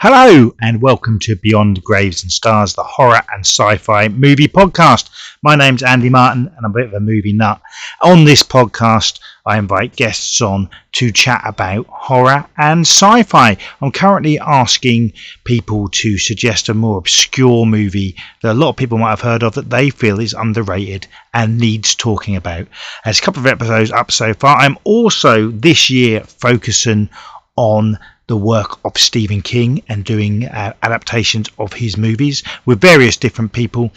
Hello and welcome to Beyond Graves and Stars, the horror and sci-fi movie podcast. My name's Andy Martin and I'm a bit of a movie nut. On this podcast, I invite guests on to chat about horror and sci-fi. I'm currently asking people to suggest a more obscure movie that a lot of people might have heard of that they feel is underrated and needs talking about. There's a couple of episodes up so far. I'm also this year focusing on the work of Stephen King and doing adaptations of his movies with various different people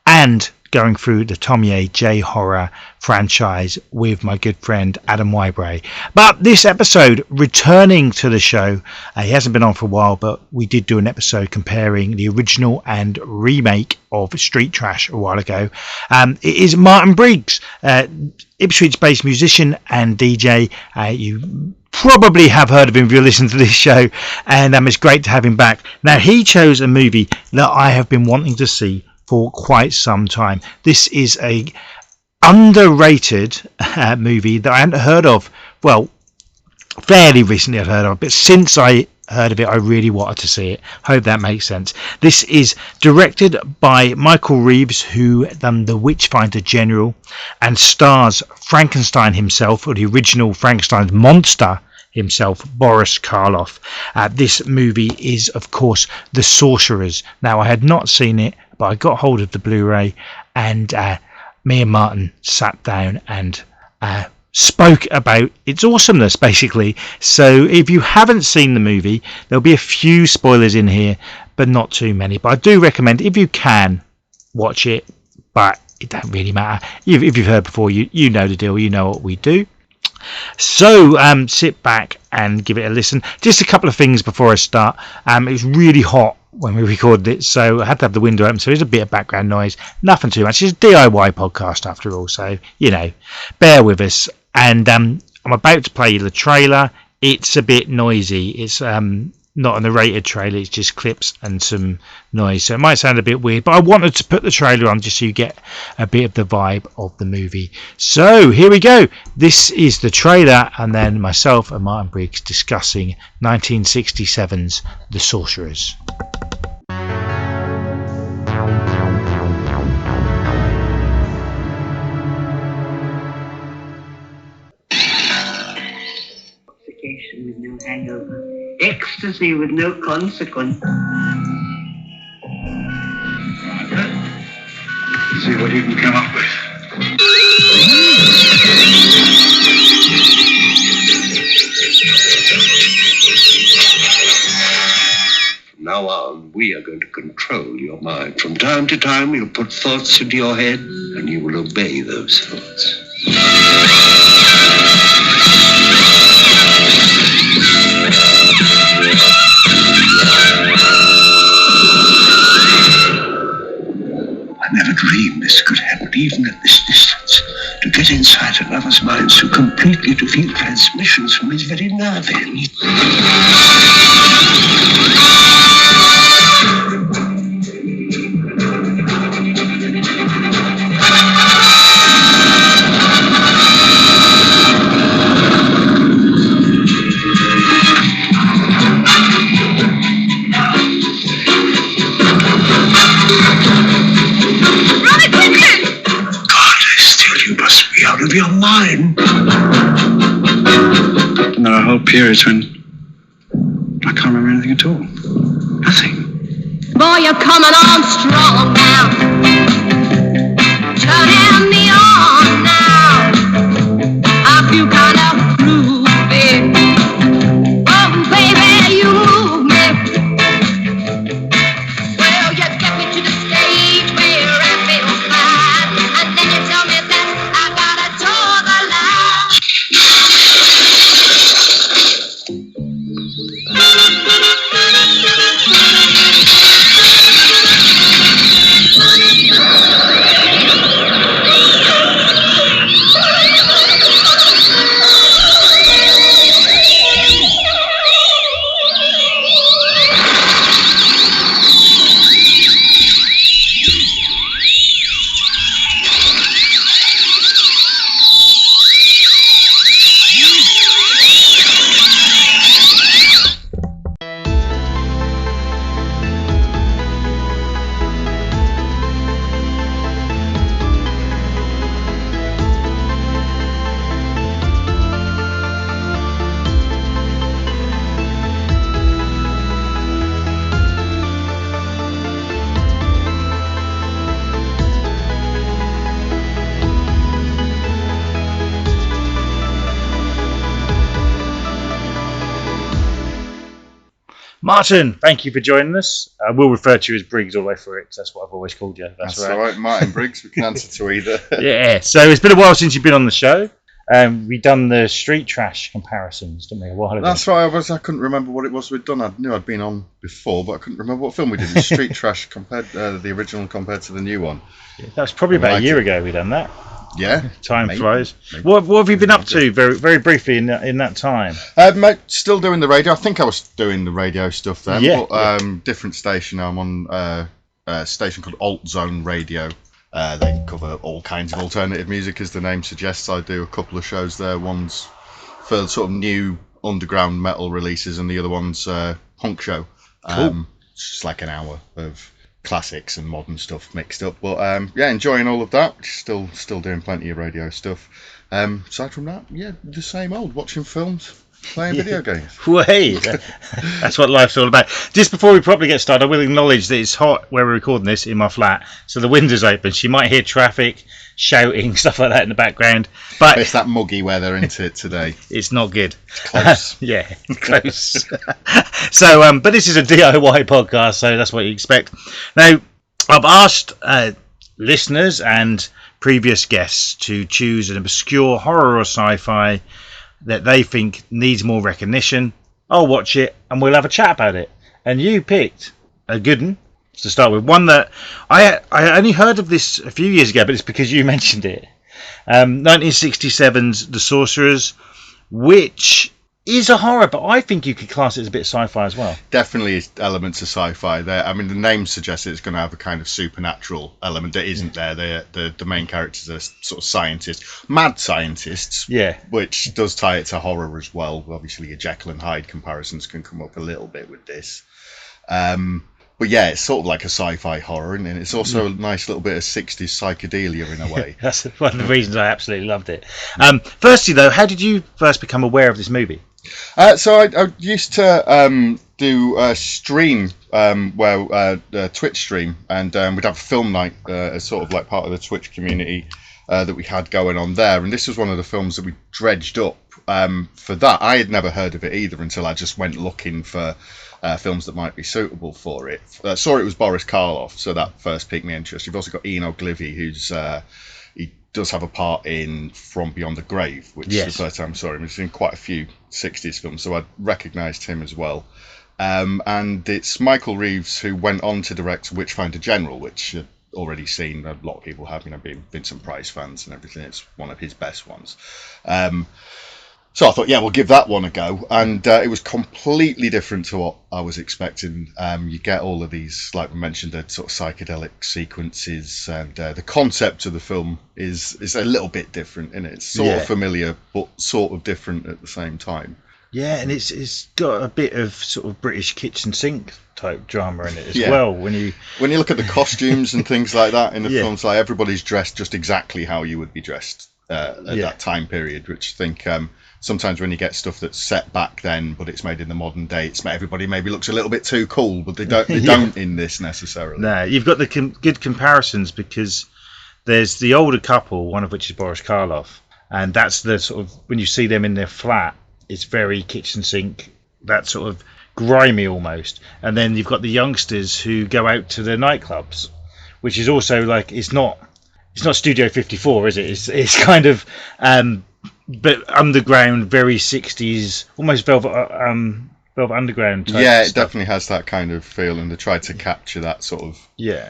and going through the Tommy J horror franchise with my good friend Adam Wybray. But this episode, returning to the show, he hasn't been on for a while, but we did do an episode comparing the original and remake of Street Trash a while ago. It is Martin Briggs, Ipswich-based musician and DJ. You probably have heard of him if you listen to this show, and it's great to have him back. Now, he chose a movie that I have been wanting to see for quite some time. This is a underrated movie that I hadn't heard of. Well, fairly recently I've heard of, but since I heard of it, I really wanted to see it. Hope that makes sense. This is directed by Michael Reeves, who done the Witchfinder General, and stars Frankenstein himself, or the original Frankenstein's monster himself, Boris Karloff. This movie is, of course, The Sorcerers. Now, I had not seen it, but I got hold of the Blu-ray, and me and Martin sat down and spoke about its awesomeness, basically. So if you haven't seen the movie, there'll be a few spoilers in here, but not too many. But I do recommend, if you can, watch it, but it don't really matter. If you've heard before, you know the deal, you know what we do. So sit back and give it a listen. Just a couple of things before I start. It was really hot when we recorded it, so I had to have the window open, so there's a bit of background noise. Nothing too much. It's a DIY podcast after all, so bear with us. And I'm about to play the trailer. It's a bit noisy. It's not a narrated trailer, it's just clips and some noise, so it might sound a bit weird, but I wanted to put the trailer on just so you get a bit of the vibe of the movie. So here we go. This is the trailer, and then myself and Martin Briggs discussing 1967's The Sorcerers. With no hangover, ecstasy with no consequence. See what you can come up with. From now on, we are going to control your mind. From time to time, we'll put thoughts into your head, and you will obey those thoughts. I never dreamed this could happen, even at this distance. To get inside another's mind so completely, to feel transmissions from his very nerve end. Of your mind. And there are whole periods when I can't remember anything at all. Nothing. Boy, you're coming on strong now. Turning me on now. I feel kind of groovy. Oh, baby, you move me. Well, you get me to the stage where I feel fine, and then you tell me that I gotta toe the line. Martin, thank you for joining us. We'll refer to you as Briggs all the way through it, 'cause that's what I've always called you. That's all right, Martin Briggs. We can answer to either. Yeah, so it's been a while since you've been on the show. We've done the street trash comparisons, didn't we, a while ago? That's right. I couldn't remember what it was we'd done. I knew I'd been on before, but I couldn't remember what film we did. Street Trash compared the original compared to the new one. Yeah, that was probably about a year ago we'd done that. Yeah, time flies. What have you been up to? Very briefly in that time. Mate, still doing the radio. I think I was doing the radio stuff then. Yeah. But, different station. I'm on a station called Alt Zone Radio. They cover all kinds of alternative music, as the name suggests. I do a couple of shows there. One's for sort of new underground metal releases, and the other one's punk show. Cool. It's just like an hour of classics and modern stuff mixed up, but yeah, enjoying all of that. Still doing plenty of radio stuff. Aside from that, yeah, the same old, watching films, playing video games. Hey, that's what life's all about. Just before we properly get started, I will acknowledge that it's hot where we're recording this in my flat, so the window's open. So you might hear traffic, shouting, stuff like that in the background, but it's that muggy weather into it today. It's not good. It's close. Yeah, close. So, but this is a DIY podcast, so that's what you expect. Now, I've asked listeners and previous guests to choose an obscure horror or sci-fi that they think needs more recognition. I'll watch it and we'll have a chat about it. And you picked a good one to start with. One that I only heard of this a few years ago, but it's because you mentioned it. 1967's The Sorcerers, which is a horror, but I think you could class it as a bit sci-fi as well. Definitely elements of sci-fi there. I mean, the name suggests it's going to have a kind of supernatural element that isn't there. The main characters are sort of scientists, mad scientists, yeah, which does tie it to horror as well. Obviously, your Jekyll and Hyde comparisons can come up a little bit with this. But yeah, it's sort of like a sci-fi horror, and it's also a nice little bit of 60s psychedelia in a way. That's one of the reasons I absolutely loved it. Firstly, though, how did you first become aware of this movie? So I used to do a stream, a Twitch stream, and we'd have a film night as sort of like part of the Twitch community that we had going on there. And this was one of the films that we dredged up for that. I had never heard of it either until I just went looking for films that might be suitable for it. Saw it was Boris Karloff, so that first piqued my interest. You've also got Ian Ogilvy, who's he does have a part in From Beyond the Grave, which is the first time I saw him. He's in quite a few 60s films, so I recognised him as well. And it's Michael Reeves who went on to direct Witchfinder General, which I've already seen. A lot of people have, being Vincent Price fans and everything. It's one of his best ones. So I thought, yeah, we'll give that one a go. And it was completely different to what I was expecting. You get all of these, like we mentioned, the sort of psychedelic sequences, and the concept of the film is a little bit different, and it's sort of familiar, but sort of different at the same time. Yeah, and it's got a bit of sort of British kitchen sink type drama in it as well. When you look at the costumes and things like that in the films, like everybody's dressed just exactly how you would be dressed at that time period, which I think sometimes when you get stuff that's set back then, but it's made in the modern day, everybody maybe looks a little bit too cool, but they don't in this necessarily. No, you've got the good comparisons, because there's the older couple, one of which is Boris Karloff, and that's the sort of, when you see them in their flat, it's very kitchen sink, that sort of grimy almost. And then you've got the youngsters who go out to the nightclubs, which is also like, it's not Studio 54, is it? It's kind of but underground, very 60s, almost Velvet Underground type it stuff. definitely has that kind of feel, and they tried to capture that sort of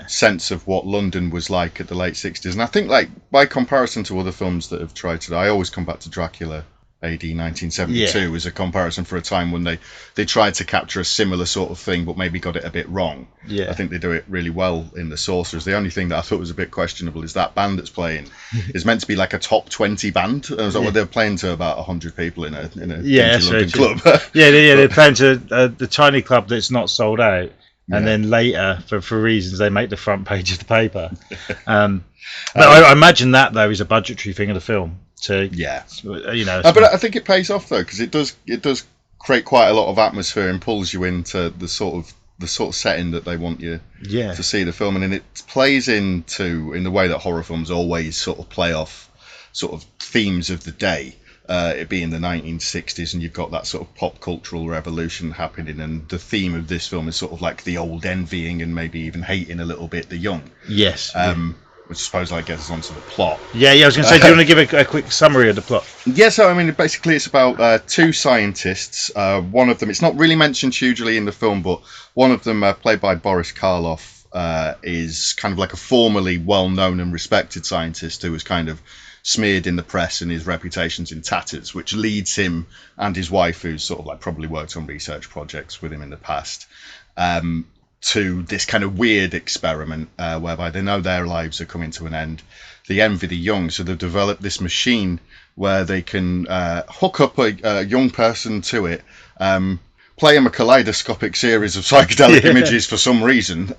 sense of what London was like at the late 60s. And I think, like, by comparison to other films that have tried to, I always come back to Dracula AD 1972 as a comparison for a time when they tried to capture a similar sort of thing, but maybe got it a bit wrong. I think they do it really well in The Sorcerers. The only thing that I thought was a bit questionable is that band that's playing is meant to be like a top 20 band. And I was like, well, they're playing to about 100 people in a London club. They're playing to the tiny club that's not sold out, and then later, for reasons, they make the front page of the paper. But I imagine that, though, is a budgetary thing of the film. But I think it pays off, though, because it does create quite a lot of atmosphere and pulls you into the sort of setting that they want you to see the film, and it plays into, in the way that horror films always sort of play off sort of themes of the day. it being the 1960s, and you've got that sort of pop cultural revolution happening, and the theme of this film is sort of like the old envying and maybe even hating a little bit the young. Yes. Which I suppose I gets us onto the plot. Yeah, I was going to say, do you want to give a quick summary of the plot? Yeah, so I mean, basically it's about two scientists. One of them, it's not really mentioned hugely in the film, but one of them, played by Boris Karloff, is kind of like a formerly well-known and respected scientist who was kind of smeared in the press and his reputation's in tatters, which leads him and his wife, who's sort of like probably worked on research projects with him in the past, to this kind of weird experiment whereby they know their lives are coming to an end. They envy the young, so they've developed this machine where they can hook up a young person to it, play him a kaleidoscopic series of psychedelic images for some reason,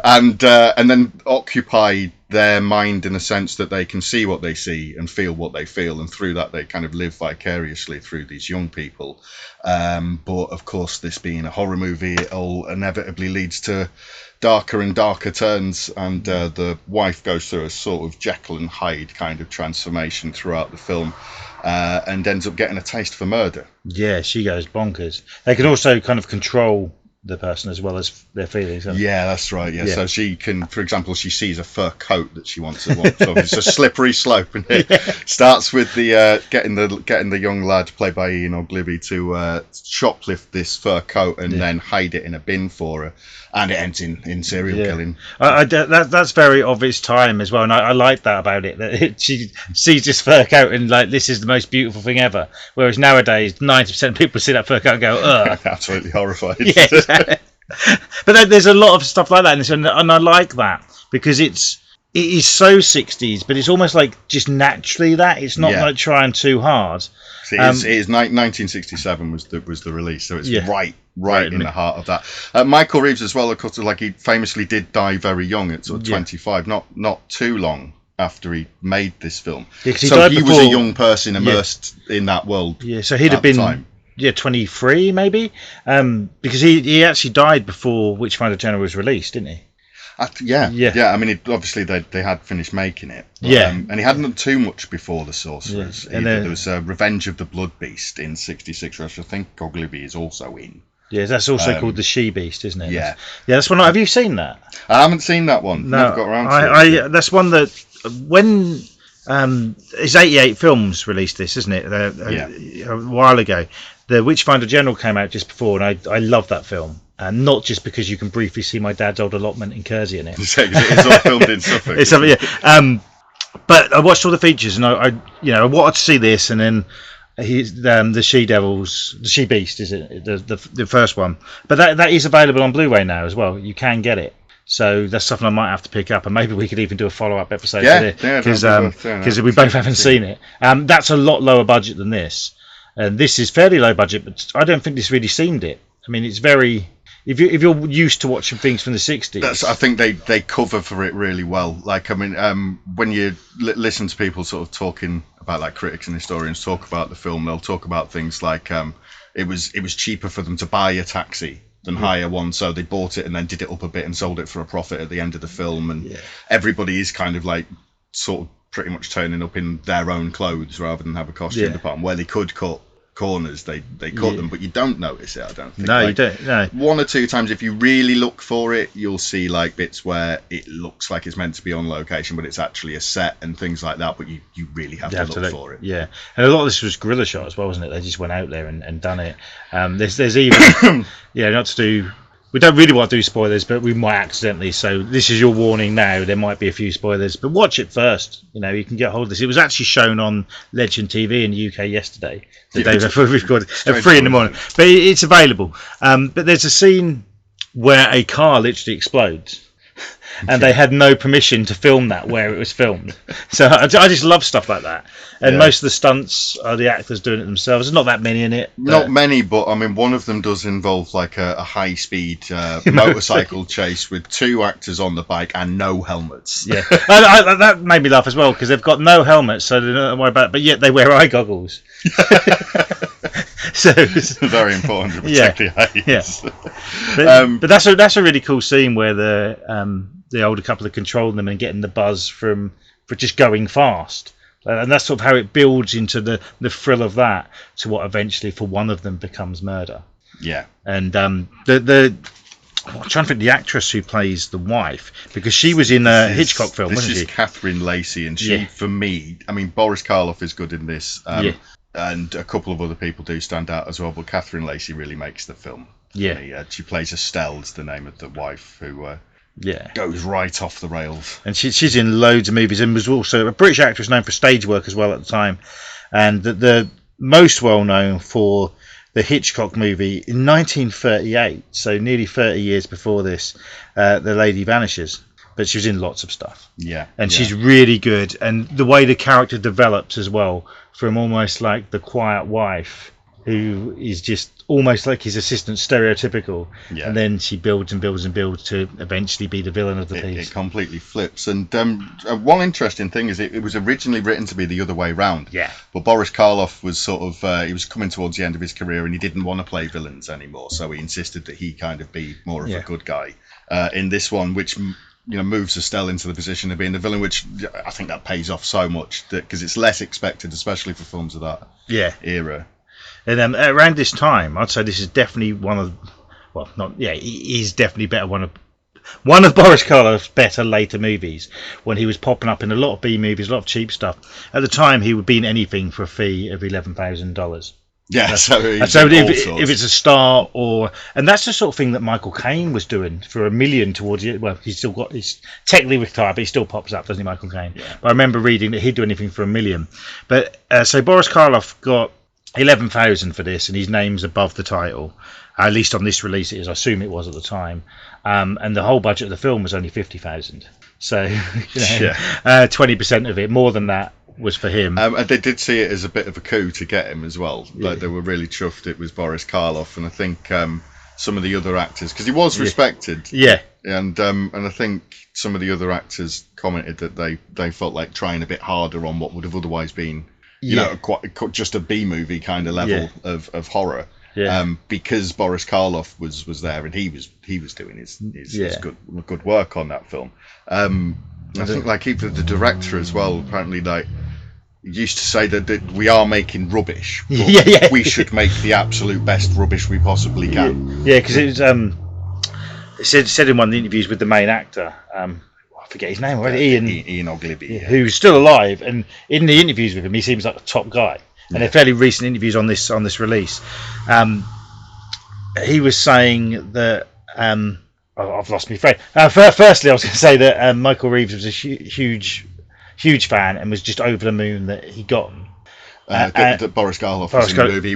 and then occupy their mind in a sense that they can see what they see and feel what they feel, and through that they kind of live vicariously through these young people. But of course, this being a horror movie, it all inevitably leads to darker and darker turns, and the wife goes through a sort of Jekyll and Hyde kind of transformation throughout the film, and ends up getting a taste for murder. Yeah, she goes bonkers. They can also kind of control the person as well as their feelings. Yeah, that's right. Yeah. So she can, for example, she sees a fur coat that she wants to want. So it's a slippery slope, and it starts with the getting the young lad played by Ian Ogliby to shoplift this fur coat and then hide it in a bin for her, and it ends in serial killing. That's very of its time as well, and I like that about it. That she sees this fur coat and like, this is the most beautiful thing ever. Whereas nowadays, 90% of people see that fur coat and go, ugh. Absolutely horrified. Yeah, exactly. But there's a lot of stuff like that in this, and I like that because it is so 60s, but it's almost like just naturally that it's not like trying too hard. It is 1967 was the release, so it's right in the heart of that. Michael Reeves as well, of course, like he famously did die very young at sort of 25, not too long after he made this film. Yeah, so he was a young person immersed in that world. Yeah, so he'd have been 23 maybe, because he actually died before Witchfinder General was released, didn't he? I mean, obviously they had finished making it. But, and he hadn't done too much before the Sorcerers. And then, there was Revenge of the Blood Beast in '66, which I think Ogliby is also in. Yeah, that's also called the She Beast, isn't it? Yeah, that's one. Have you seen that? I haven't seen that one. No, never got around to it. That's one that when it's 88 Films released this, isn't it? A while ago. The Witchfinder General came out just before, and I love that film. And not just because you can briefly see my dad's old allotment in Kersey in it. It's all filmed in Suffolk. But I watched all the features, and I wanted to see this, and then the She Devils, the She Beast, is it the first one? But that is available on Blu-ray now as well. You can get it. So that's something I might have to pick up, and maybe we could even do a follow-up episode to it, because we both haven't seen it. That's a lot lower budget than this. And this is fairly low budget, but I don't think this really seemed it. I mean, it's very... If you're used to watching things from the 60s... I think they cover for it really well. Like, I mean, when you listen to people sort of talking about, like, critics and historians talk about the film, they'll talk about things like it was cheaper for them to buy a taxi than hire one, so they bought it and then did it up a bit and sold it for a profit at the end of the film. And everybody is kind of, like, sort of pretty much turning up in their own clothes rather than have a costume department where they could cut corners, they cut them, but you don't notice it, I don't think. No, you don't. No. One or two times, if you really look for it, you'll see like bits where it looks like it's meant to be on location, but it's actually a set and things like that, but you really have to look for it. Yeah, and a lot of this was guerrilla shot as well, wasn't it? They just went out there and done it. There's even not to do... We don't really want to do spoilers, but we might accidentally. So this is your warning now. There might be a few spoilers, but watch it first. You can get hold of this. It was actually shown on Legend TV in the UK yesterday, the day before we recorded, at 3 a.m. But it's available. But there's a scene where a car literally explodes, and they had no permission to film that where it was filmed. So I just love stuff like that. And most of the stunts are the actors doing it themselves. There's not that many in it. Not many, but I mean, one of them does involve like a high-speed motorcycle chase with two actors on the bike and no helmets. Yeah, that made me laugh as well because they've got no helmets, so they don't worry about it, but yet they wear eye goggles. So it's very important to protect the eyes. Yeah. But that's a really cool scene where the older couple are controlling them and getting the buzz for just going fast. And that's sort of how it builds into the thrill of that to what eventually for one of them becomes murder. Yeah. And I'm trying to think the actress who plays the wife, because she was in a Hitchcock film, wasn't she? This is Catherine Lacey, and she, for me, I mean, Boris Karloff is good in this, and a couple of other people do stand out as well, but Catherine Lacey really makes the film. Yeah. She plays Estelle, is the name of the wife, who goes right off the rails. And she's in loads of movies, and was also a British actress known for stage work as well at the time, and the most well known for the Hitchcock movie in 1938, so nearly 30 years before this, The Lady Vanishes. But she was in lots of stuff. Yeah. And she's really good. And the way the character develops as well, from almost like the quiet wife, who is just almost like his assistant, stereotypical. Yeah. And then she builds and builds and builds to eventually be the villain of the piece. It completely flips. And one interesting thing is it was originally written to be the other way round. Yeah. But Boris Karloff was sort of, he was coming towards the end of his career and he didn't want to play villains anymore. So he insisted that he kind of be more of a good guy in this one, which moves Estelle into the position of being the villain, which I think that pays off so much because it's less expected, especially for films of that era. And around this time, I'd say this is definitely he is definitely better. One of Boris Karloff's better later movies, when he was popping up in a lot of B movies, a lot of cheap stuff. At the time, he would be in anything for a fee of $11,000. Yeah, so if it's a star and that's the sort of thing that Michael Caine was doing for $1 million towards it. Well, he's technically retired, but he still pops up, doesn't he, Michael Caine? Yeah. But I remember reading that he'd do anything for $1 million. But so Boris Karloff got 11,000 for this, and his name's above the title. At least on this release, it is. I assume it was at the time. And the whole budget of the film was only 50,000. So 20% of it, more than that, was for him. And they did see it as a bit of a coup to get him as well. Like they were really chuffed it was Boris Karloff, and I think some of the other actors, because he was respected. Yeah. And I think some of the other actors commented that they felt like trying a bit harder on what would have otherwise been, quite just a B movie kind of level of horror. Yeah. Because Boris Karloff was there and he was doing his good work on that film. I think like even the director as well apparently like used to say that we are making rubbish, but we should make the absolute best rubbish we possibly can. Yeah, because it was it said in one of the interviews with the main actor, I forget his name already, Ian Ogilvy, who's still alive, and in the interviews with him he seems like a top guy. And they're fairly recent interviews on this release. He was saying that I've lost my frame. Firstly, I was going to say that Michael Reeves was a huge fan and was just over the moon that he got. That Boris Karloff was in the movie.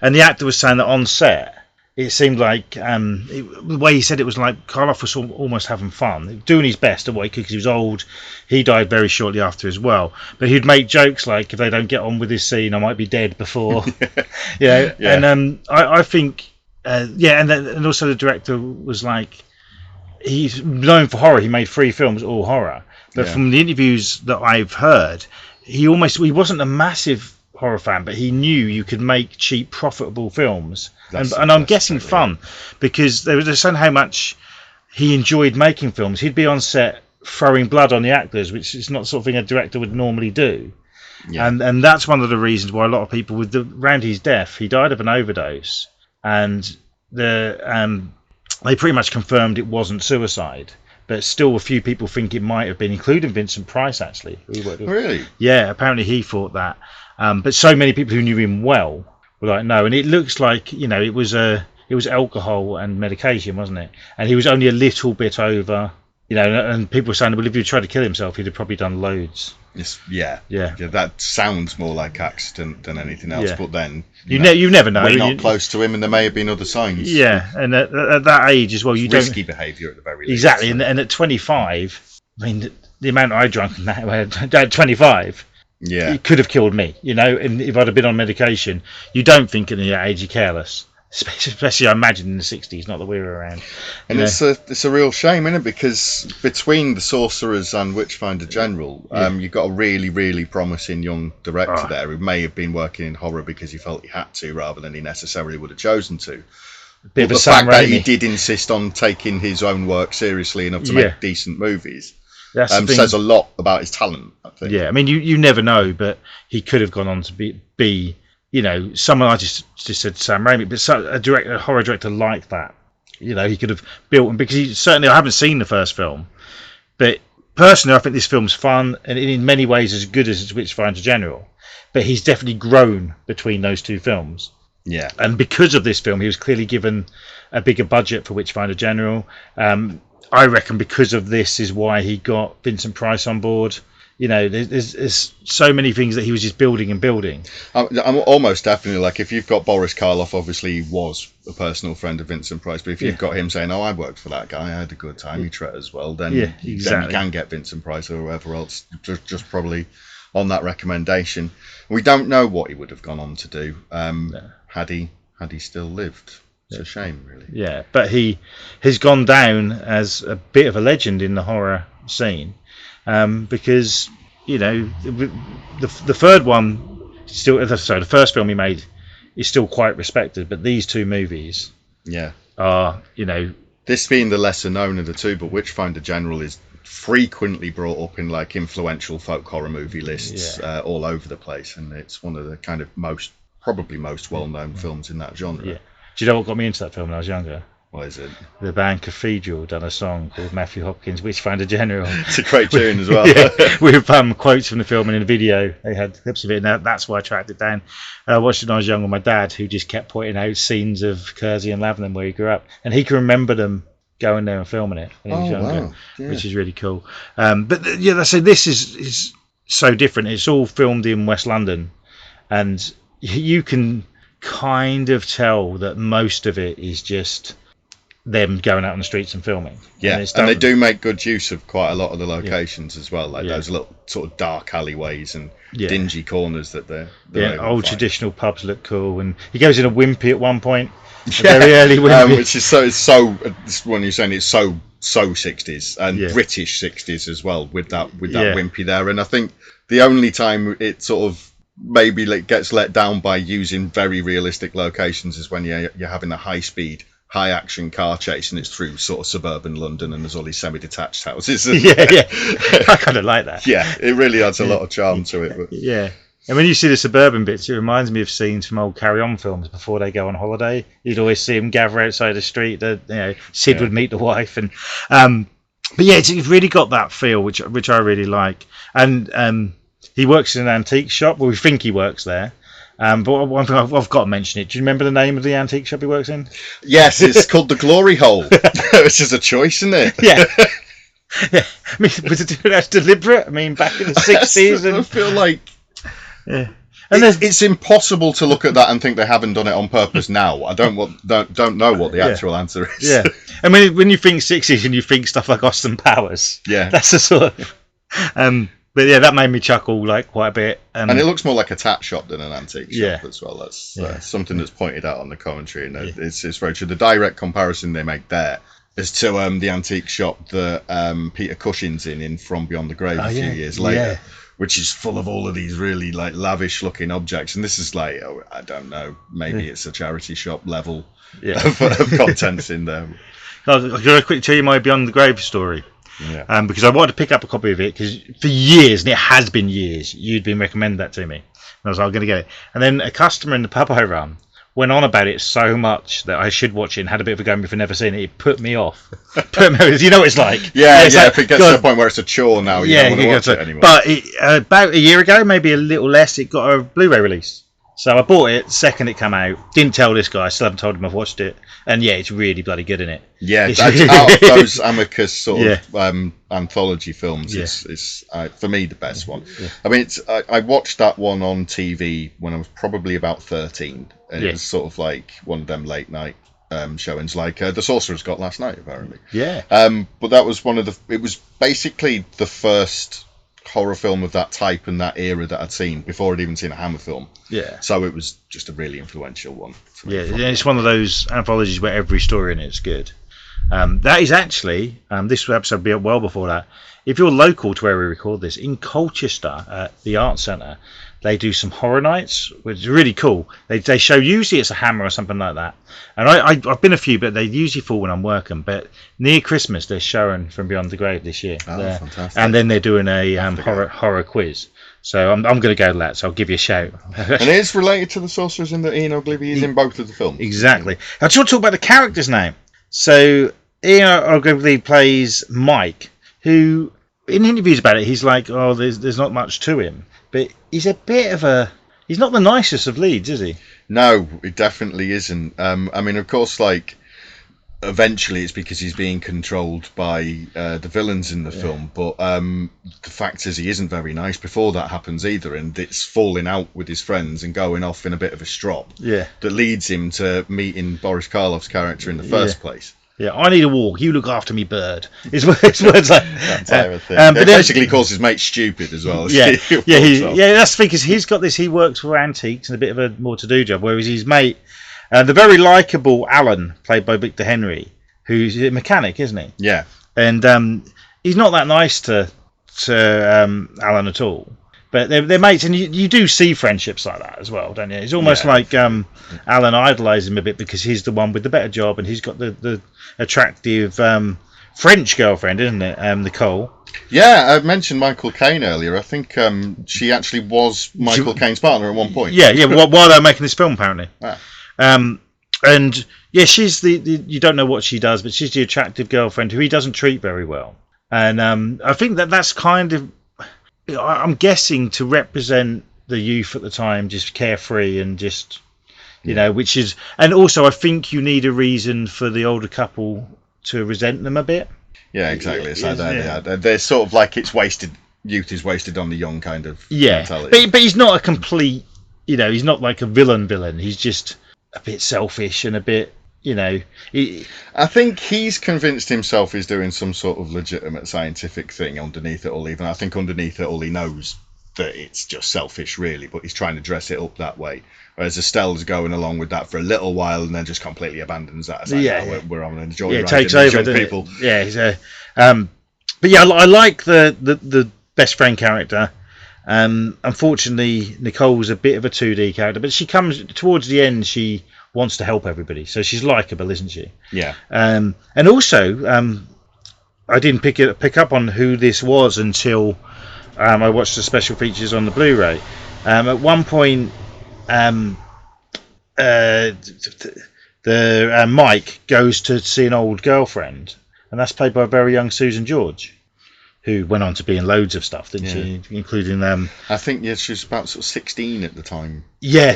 And the actor was saying that on set, it seemed like the way he said it was like Karloff was almost having fun, doing his best at what he could because he was old. He died very shortly after as well. But he'd make jokes like, if they don't get on with this scene, I might be dead before. And I think, and also the director was like, he's known for horror. He made 3 films, all horror. But from the interviews that I've heard, he wasn't a massive horror fan, but he knew you could make cheap, profitable films, and I'm guessing fun, because they were saying how much he enjoyed making films. He'd be on set throwing blood on the actors, which is not the sort of thing a director would normally do. And that's one of the reasons why a lot of people, around his death, he died of an overdose, and they pretty much confirmed it wasn't suicide. But still, a few people think it might have been, including Vincent Price, actually. Really? Yeah, apparently he thought that. But so many people who knew him well were like, no. And it looks like, it was alcohol and medication, wasn't it? And he was only a little bit over, and people were saying, well, if he tried to kill himself, he'd have probably done loads. Yeah, that sounds more like accident than anything else. But then you never know. We're not close to him, and there may have been other signs. Yeah, and at that age as well, you don't risky behaviour at the very least. Exactly, and at 25, I mean, the amount I drank at 25. Yeah, it could have killed me, and if I'd have been on medication, you don't think at that age you're careless. Especially, I imagine, in the 60s, not that we were around. And it's a real shame, isn't it? Because between the Sorcerers and Witchfinder General, you've got a really, really promising young director there who may have been working in horror because he felt he had to, rather than he necessarily would have chosen to. Bit of the fact that he did insist on taking his own work seriously enough to make decent movies. That's the thing. says a lot about his talent, I think. Yeah, I mean, you never know, but he could have gone on to be someone. I just said Sam Raimi, but a horror director like that. He could have built, because I haven't seen the first film, but personally, I think this film's fun and in many ways as good as Witchfinder General. But he's definitely grown between those two films. Yeah. And because of this film, he was clearly given a bigger budget for Witchfinder General. I reckon because of this is why he got Vincent Price on board. There's so many things that he was just building and building. I'm almost definitely like, if you've got Boris Karloff, obviously he was a personal friend of Vincent Price, but if you've got him saying, "Oh, I worked for that guy, I had a good time, he tread as well," then then you can get Vincent Price or whoever else just probably on that recommendation. We don't know what he would have gone on to do had he still lived. It's a shame, really. Yeah, but he has gone down as a bit of a legend in the horror scene. Because the third one the first film he made is still quite respected, but these two movies are this being the lesser known of the two, but Witchfinder General is frequently brought up in like influential folk horror movie lists all over the place, and it's one of the kind of probably most well-known films in that genre. Do you know what got me into that film when I was younger? What is it? The band Cathedral done a song called Matthew Hopkins' Witchfinder General. It's a great tune as well. With quotes from the film, and in the video they had clips of it, and that's why I tracked it down. I watched it when I was young with my dad, who just kept pointing out scenes of Kersey and Lavenham where he grew up, and he can remember them going there and filming it when he was younger, which is really cool. But so this is so different. It's all filmed in West London, and you can kind of tell that most of it is just them going out on the streets and filming. And they do make good use of quite a lot of the locations as well, like those little sort of dark alleyways and dingy corners that they're old traditional pubs look cool, and he goes in a wimpy at one point, very early wimpy. Which is so when you're saying it's so 60s and British 60s as well, with that wimpy there. And I think the only time it sort of maybe gets let down by using very realistic locations is when you're having a high action car chase, and it's through sort of suburban London, and there's all these semi-detached houses. I kind of like that. It really adds a lot of charm to it. But. And when you see the suburban bits, it reminds me of scenes from old Carry On films before they go on holiday. You'd always see them gather outside the street. Sid would meet the wife, and but it's really got that feel, which I really like. And he works in an antique shop. Well, we think he works there. But one thing I've got to mention it. Do you remember the name of the antique shop he works in? Yes, it's called the Glory Hole. Which is a choice, isn't it? Yeah. I mean, was it deliberate? I mean, back in the 60s. I feel like... Yeah. And it's impossible to look at that and think they haven't done it on purpose now. I don't know what the actual answer is. Yeah. And when you think 60s and you think stuff like Austin Powers, that's the sort of... But that made me chuckle quite a bit. And it looks more like a tat shop than an antique shop as well. That's something that's pointed out on the commentary, and it's very true. The direct comparison they make there is to the antique shop that Peter Cushing's in From Beyond the Grave a few years later, which is full of all of these really lavish looking objects. And this is I don't know, maybe it's a charity shop level of contents in there. I'll got to quickly tell you my Beyond the Grave story. Because I wanted to pick up a copy of it, because for years, and it has been years, you'd been recommending that to me, and I was like, I'm going to get it. And then a customer in the pub I run went on about it so much that I should watch it, and had a bit of a go before never seen it. It put me off. You know what it's like. If it gets to the point where it's a chore now, you don't want to watch it anymore. But about a year ago, maybe a little less, it got a Blu-ray release. So I bought it second it came out. Didn't tell this guy. Still haven't told him I've watched it. And it's really bloody good, isn't it? Yeah, out of those Amicus sort of anthology films, it's for me the best one. I mean, I watched that one on TV when I was probably about 13, and it was sort of like one of them late night showings, like the Sorcerers got last night, apparently. But that was it was basically the first horror film of that type and that era that I'd seen before I'd even seen a Hammer film. So it was just a really influential one. It's one of those anthologies where every story in it's good. That is actually this episode will be up well before that. If you're local to where we record this, in Colchester at the Art Centre, they do some horror nights, which is really cool. They show, usually it's a hammer or something like that. And I've been a few, but they usually fall when I'm working. But near Christmas, they're showing From Beyond the Grave this year. Oh, fantastic. And then they're doing a horror quiz. So I'm going to go to that, so I'll give you a shout. And it is related to the Sorcerers in that Ian Ogilvy is in both of the films. Exactly. I just want to talk about the character's name. So Ian Ogilvy plays Mike, who, in interviews about it, he's like, oh, there's not much to him. But he's a bit of a... He's not the nicest of leads, is he? No, it definitely isn't. I mean, of course, like, eventually it's because he's being controlled by the villains in the film, but the fact is he isn't very nice before that happens either, and it's falling out with his friends and going off in a bit of a strop that leads him to meeting Boris Karloff's character in the first place. Yeah, I need a walk. You look after me, bird. His words like that type of thing. But basically calls his mate stupid as well. That's because he's got this. He works for antiques and a bit of a more to-do job, whereas his mate, the very likeable Alan, played by Victor Henry, who's a mechanic, isn't he? Yeah. And he's not that nice to Alan at all. But they're mates, and you do see friendships like that as well, don't you? It's almost like Alan idolises him a bit because he's the one with the better job, and he's got the attractive French girlfriend, isn't it, Nicole? Yeah, I mentioned Michael Caine earlier. I think she actually was Michael Caine's partner at one point. Yeah, while they were making this film, apparently. And yeah, she's the you don't know what she does, but she's the attractive girlfriend who he doesn't treat very well. And I think that's kind of... I'm guessing to represent the youth at the time, just carefree and just, you know, which is, and also I think you need a reason for the older couple to resent them a bit. Yeah, exactly. So they're sort of like youth is wasted on the young kind of mentality. But he's not a complete, you know, he's not like a villain. He's just a bit selfish and a bit, you know. I think he's convinced himself he's doing some sort of legitimate scientific thing underneath it all. Even I think underneath it all, he knows that it's just selfish, really. But he's trying to dress it up that way. Whereas Estelle's going along with that for a little while and then just completely abandons that. It's like, we're on a joyride. Yeah, it takes over, people. Yeah, but yeah, I like the best friend character. Unfortunately, Nicole's a bit of a 2D character, but she comes towards the end. She wants to help everybody, so she's likable, isn't she? Yeah. And also, I didn't pick up on who this was until I watched the special features on the Blu-ray. At one point, Mike goes to see an old girlfriend, and that's played by a very young Susan George, who went on to be in loads of stuff, didn't she? Including I think she was about sort of 16 at the time. Yeah,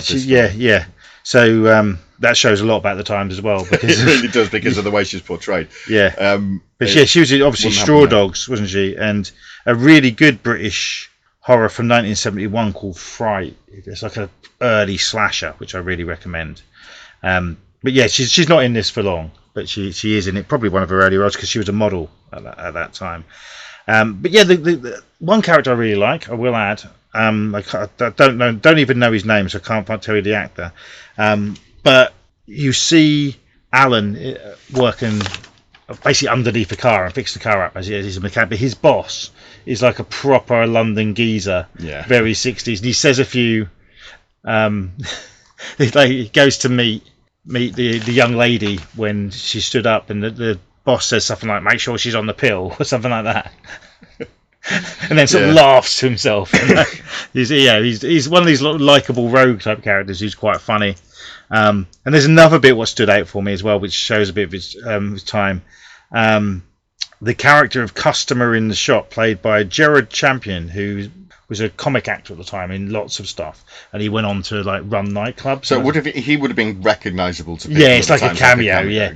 So that shows a lot about the times as well. Because it really does, because of the way she's portrayed. Yeah. But she was obviously Straw Dogs, wasn't she? And a really good British horror from 1971 called Fright. It's like an early slasher, which I really recommend. But yeah, she's not in this for long, but she is in it. Probably one of her early roles because she was a model at that time. But yeah, the one character I really like, I will add. I don't even know his name, so I can't tell you the actor. But you see Alan working basically underneath the car and fixing the car up as he's a mechanic. But his boss is like a proper London geezer, very 60s. And he says a few. He goes to meet the young lady when she stood up, and the boss says something like, "Make sure she's on the pill," or something like that. And then sort of laughs to himself. He's one of these likeable rogue type characters who's quite funny. And there's another bit what stood out for me as well, which shows a bit of his time. The character of Customer in the Shop, played by Gerard Champion, who was a comic actor at the time in lots of stuff, and he went on to like run nightclubs. So he would have been recognisable to people. Yeah, it's like a cameo.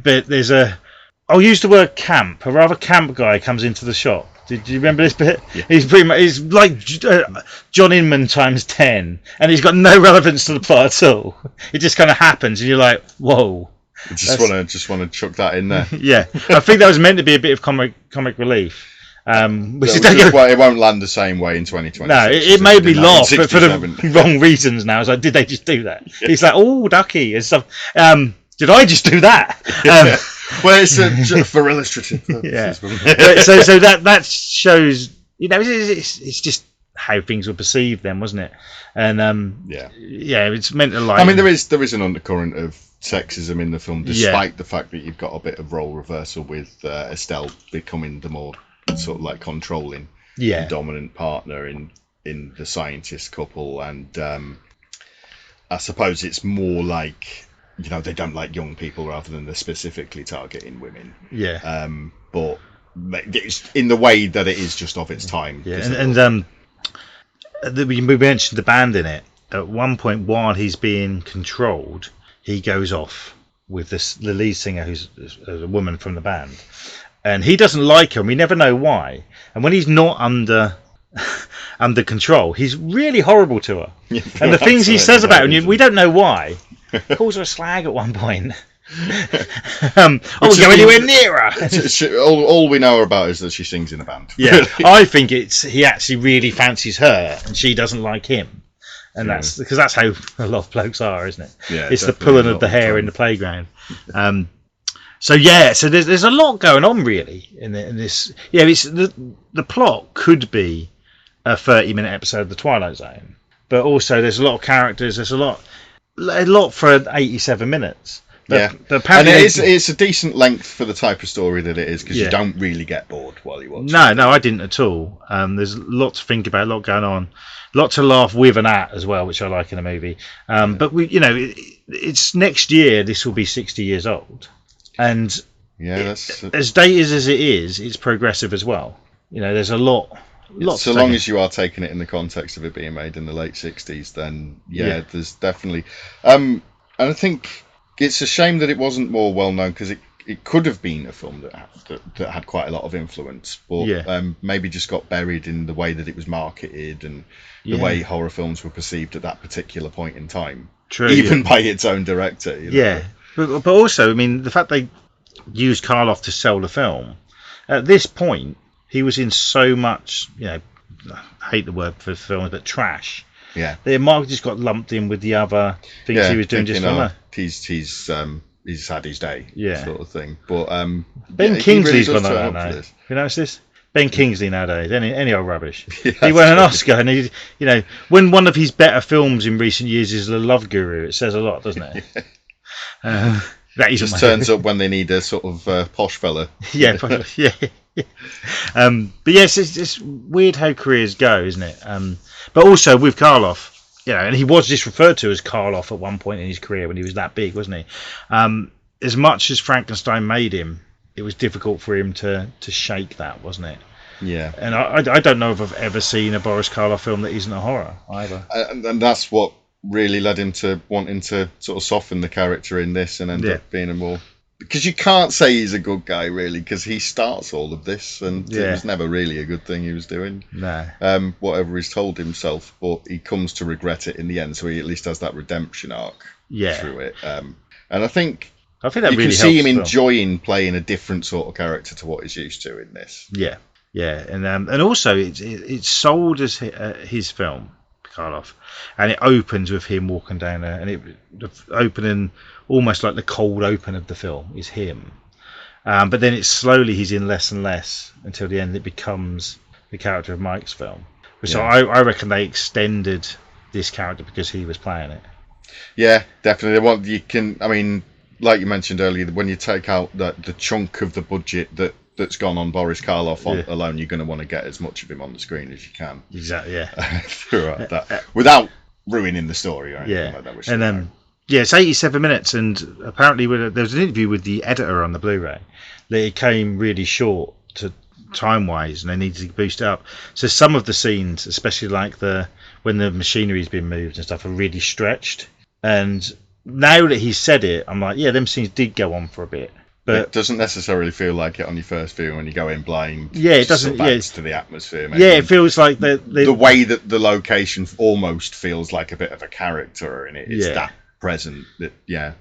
But there's I'll use the word camp. A rather camp guy comes into the shop. Did you remember this bit? Yeah. He's like John Inman times 10, and he's got no relevance to the plot at all. It just kind of happens, and you're like, whoa. Just want to chuck that in there. Yeah, I think that was meant to be a bit of comic relief. It won't land the same way in 2020. No, it made me laugh, but for the wrong reasons. Now, it's like, did they just do that? Yeah. He's like, oh, ducky and stuff. Did I just do that? Well, it's for illustrative purposes. Yeah. So that shows, you know, it's just how things were perceived then, wasn't it? And Yeah. it's meant to like. I mean, there is an undercurrent of sexism in the film, despite the fact that you've got a bit of role reversal with Estelle becoming the more sort of like controlling, and dominant partner in the scientist couple, and I suppose it's more like, you know, they don't like young people rather than they're specifically targeting women. Yeah. But it's in the way that it is just of its time. Yeah, and we mentioned the band in it. At one point, while he's being controlled, he goes off with the lead singer, who's a woman from the band, and he doesn't like her. And we never know why. And when he's not under control, he's really horrible to her. Yeah, and the things he says about her, we don't know why. He calls her a slag at one point. I won't go anywhere near her. all we know about is that she sings in a band. Yeah, really. I think he actually really fancies her, and she doesn't like him, and that's because that's how a lot of blokes are, isn't it? Yeah, it's the pulling of the hair in the playground. So there's a lot going on really in this. Yeah, it's the plot could be a 30-minute episode of The Twilight Zone, but also there's a lot of characters. There's a lot for 87 minutes. But and it's a decent length for the type of story that it is, because you don't really get bored while you watch it. No, I didn't at all. There's a lot to think about, a lot going on, a lot to laugh with and at as well, which I like in a movie. But it's next year. This will be 60 years old, and as dated as it is, it's progressive as well. You know, there's a lot. So long as you are taking it in the context of it being made in the late 60s, then there's definitely. And I think it's a shame that it wasn't more well known, because it could have been a film that had quite a lot of influence, but maybe just got buried in the way that it was marketed and the way horror films were perceived at that particular point in time. True, even by its own director. You know? Yeah, but also, I mean, the fact they used Karloff to sell the film, at this point, he was in so much, I hate the word for films, but trash. Yeah. The market just got lumped in with the other things he was doing just from he's had his day, sort of thing. But Ben Kingsley's gone on now. Have you noticed this? Ben Kingsley nowadays, any old rubbish. He won an Oscar, and he, when one of his better films in recent years is The Love Guru, it says a lot, doesn't it? That just turns up when they need a sort of posh fella. Yeah. But yes, it's weird how careers go, isn't it? But also with Karloff, and he was just referred to as Karloff at one point in his career when he was that big, wasn't he? As much as Frankenstein made him, it was difficult for him to shake that, wasn't it? Yeah. And I don't know if I've ever seen a Boris Karloff film that isn't a horror either. And that's what really led him to wanting to sort of soften the character in this and end up being a more... Because you can't say he's a good guy, really, because he starts all of this, and it was never really a good thing he was doing. No. Whatever he's told himself, but he comes to regret it in the end, so he at least has that redemption arc through it. And I think that you really can see him helps enjoying playing a different sort of character to what he's used to in this. Yeah, and also it's sold as his film, Karloff, and it opens with him walking down there, and the opening, almost like the cold open of the film, is him. But then it's slowly he's in less and less until the end it becomes the character of Mike's film. So I reckon they extended this character because he was playing it. Yeah, definitely. Like you mentioned earlier, when you take out the chunk of the budget that's gone on Boris Karloff alone, you're going to want to get as much of him on the screen as you can. Exactly, yeah. Throughout that, without ruining the story or anything like that. And then, it's 87 minutes, and apparently there was an interview with the editor on the Blu-ray that it came really short to time-wise, and they needed to boost it up. So some of the scenes, especially like when the machinery's been moved and stuff, are really stretched. And now that he's said it, I'm like, them scenes did go on for a bit. But it doesn't necessarily feel like it on your first view when you go in blind. Yeah, it doesn't. Adds to the atmosphere. Maybe. Yeah, it feels like the way that the location almost feels like a bit of a character in it. It's that present that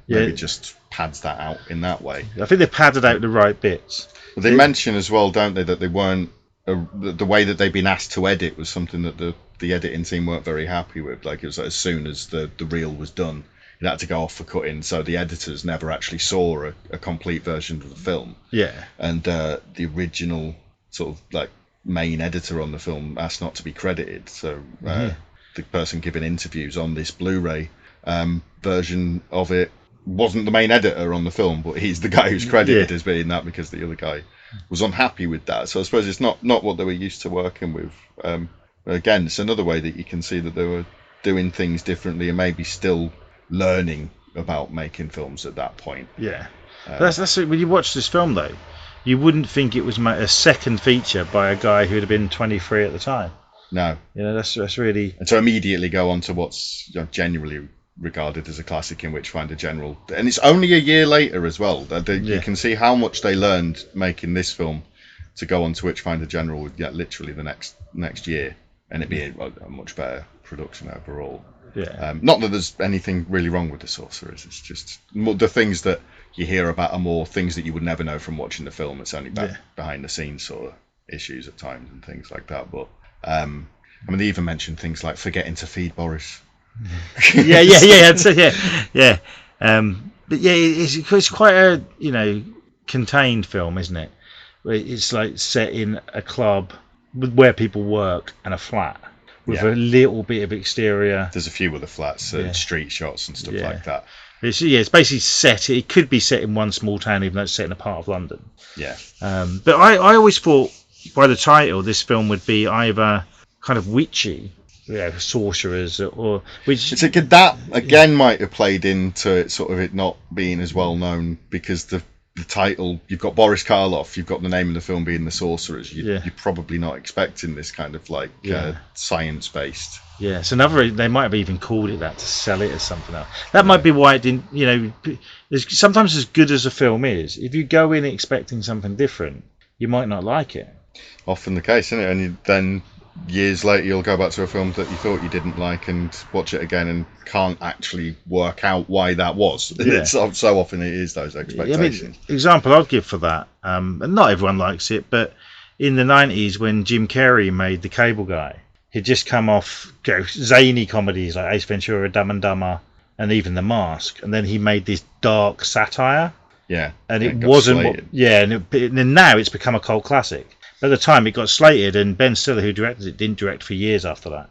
maybe just pads that out in that way. I think they padded out the right bits. Well, they mention as well, don't they, that they weren't the way that they'd been asked to edit was something that the editing team weren't very happy with. Like, it was like, as soon as the reel was done, it had to go off for cutting, so the editors never actually saw a complete version of the film. Yeah. And the original sort of like main editor on the film asked not to be credited. So the person giving interviews on this Blu-ray version of it wasn't the main editor on the film, but he's the guy who's credited as being that because the other guy was unhappy with that. So I suppose it's not what they were used to working with. Again, it's another way that you can see that they were doing things differently and maybe still learning about making films at that point. Yeah. That's when you watch this film, though, you wouldn't think it was a second feature by a guy who'd have been 23 at the time. No. You know, that's really... And to immediately go on to what's genuinely regarded as a classic in Witchfinder General. And it's only a year later as well. You can see how much they learned making this film to go on to Witchfinder General literally the next year. And it'd be a much better production overall. Yeah. Not that there's anything really wrong with the Sorcerers. It's just the things that you hear about are more things that you would never know from watching the film. It's only behind the scenes sort of issues at times and things like that. But I mean, they even mentioned things like forgetting to feed Boris. But yeah, it's quite a contained film, isn't it? It's like set in a club where people work and a flat with a little bit of exterior. There's a few other flats, street shots and stuff like that. It's basically set. It could be set in one small town, even though it's set in a part of London. Yeah. But I always thought by the title this film would be either kind of witchy, sorcerers, or which it's that again might have played into it, sort of it not being as well known because the title, you've got Boris Karloff, you've got the name of the film being The Sorcerers. You're probably not expecting this kind of like science based. Yeah, it's another. They might have even called it that to sell it as something else. That might be why it didn't. Sometimes as good as a film is, if you go in expecting something different, you might not like it. Often the case, isn't it? And then years later, you'll go back to a film that you thought you didn't like and watch it again and can't actually work out why that was. Yeah. So often it is those expectations. Example I'd give for that, and not everyone likes it, but in the 90s when Jim Carrey made The Cable Guy, he'd just come off zany comedies like Ace Ventura, Dumb and Dumber, and even The Mask, and then he made this dark satire. Yeah, and it wasn't. And now it's become a cult classic. At the time, it got slated, and Ben Stiller, who directed it, didn't direct for years after that.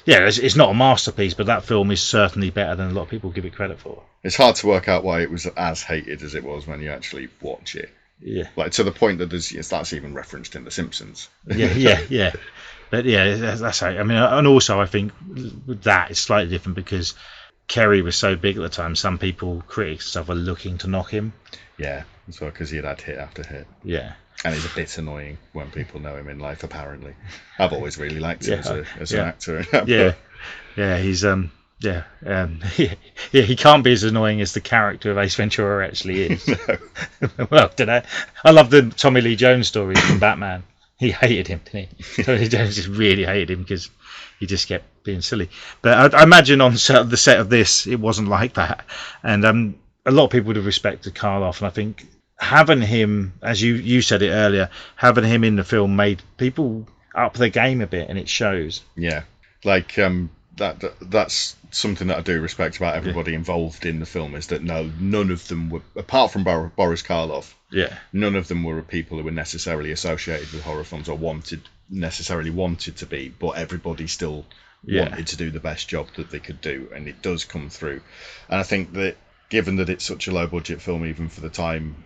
It's not a masterpiece, but that film is certainly better than a lot of people give it credit for. It's hard to work out why it was as hated as it was when you actually watch it. Yeah, like to the point that that's even referenced in The Simpsons. Yeah. But that's how. I mean, and also I think with that it's slightly different because Kerry was so big at the time. Some people, critics and stuff, were looking to knock him. Yeah, as well because he had hit after hit. Yeah, and he's a bit annoying when people know him in life. Apparently, I've always really liked him as an actor. He's he can't be as annoying as the character of Ace Ventura actually is. No. Well, I love the Tommy Lee Jones story from Batman. He hated him, didn't he? Tommy Lee Jones just really hated him because he just kept being silly. But I imagine on the set of this, it wasn't like that. And a lot of people would have respected Karloff, and I think having him, as you said it earlier, having him in the film made people up their game a bit, and it shows. Yeah, like that's something that I do respect about everybody involved in the film is that none of them were, apart from Boris Karloff, none of them were people who were necessarily associated with horror films or wanted to be, but everybody still wanted to do the best job that they could do, and it does come through. And I think that given that it's such a low budget film even for the time,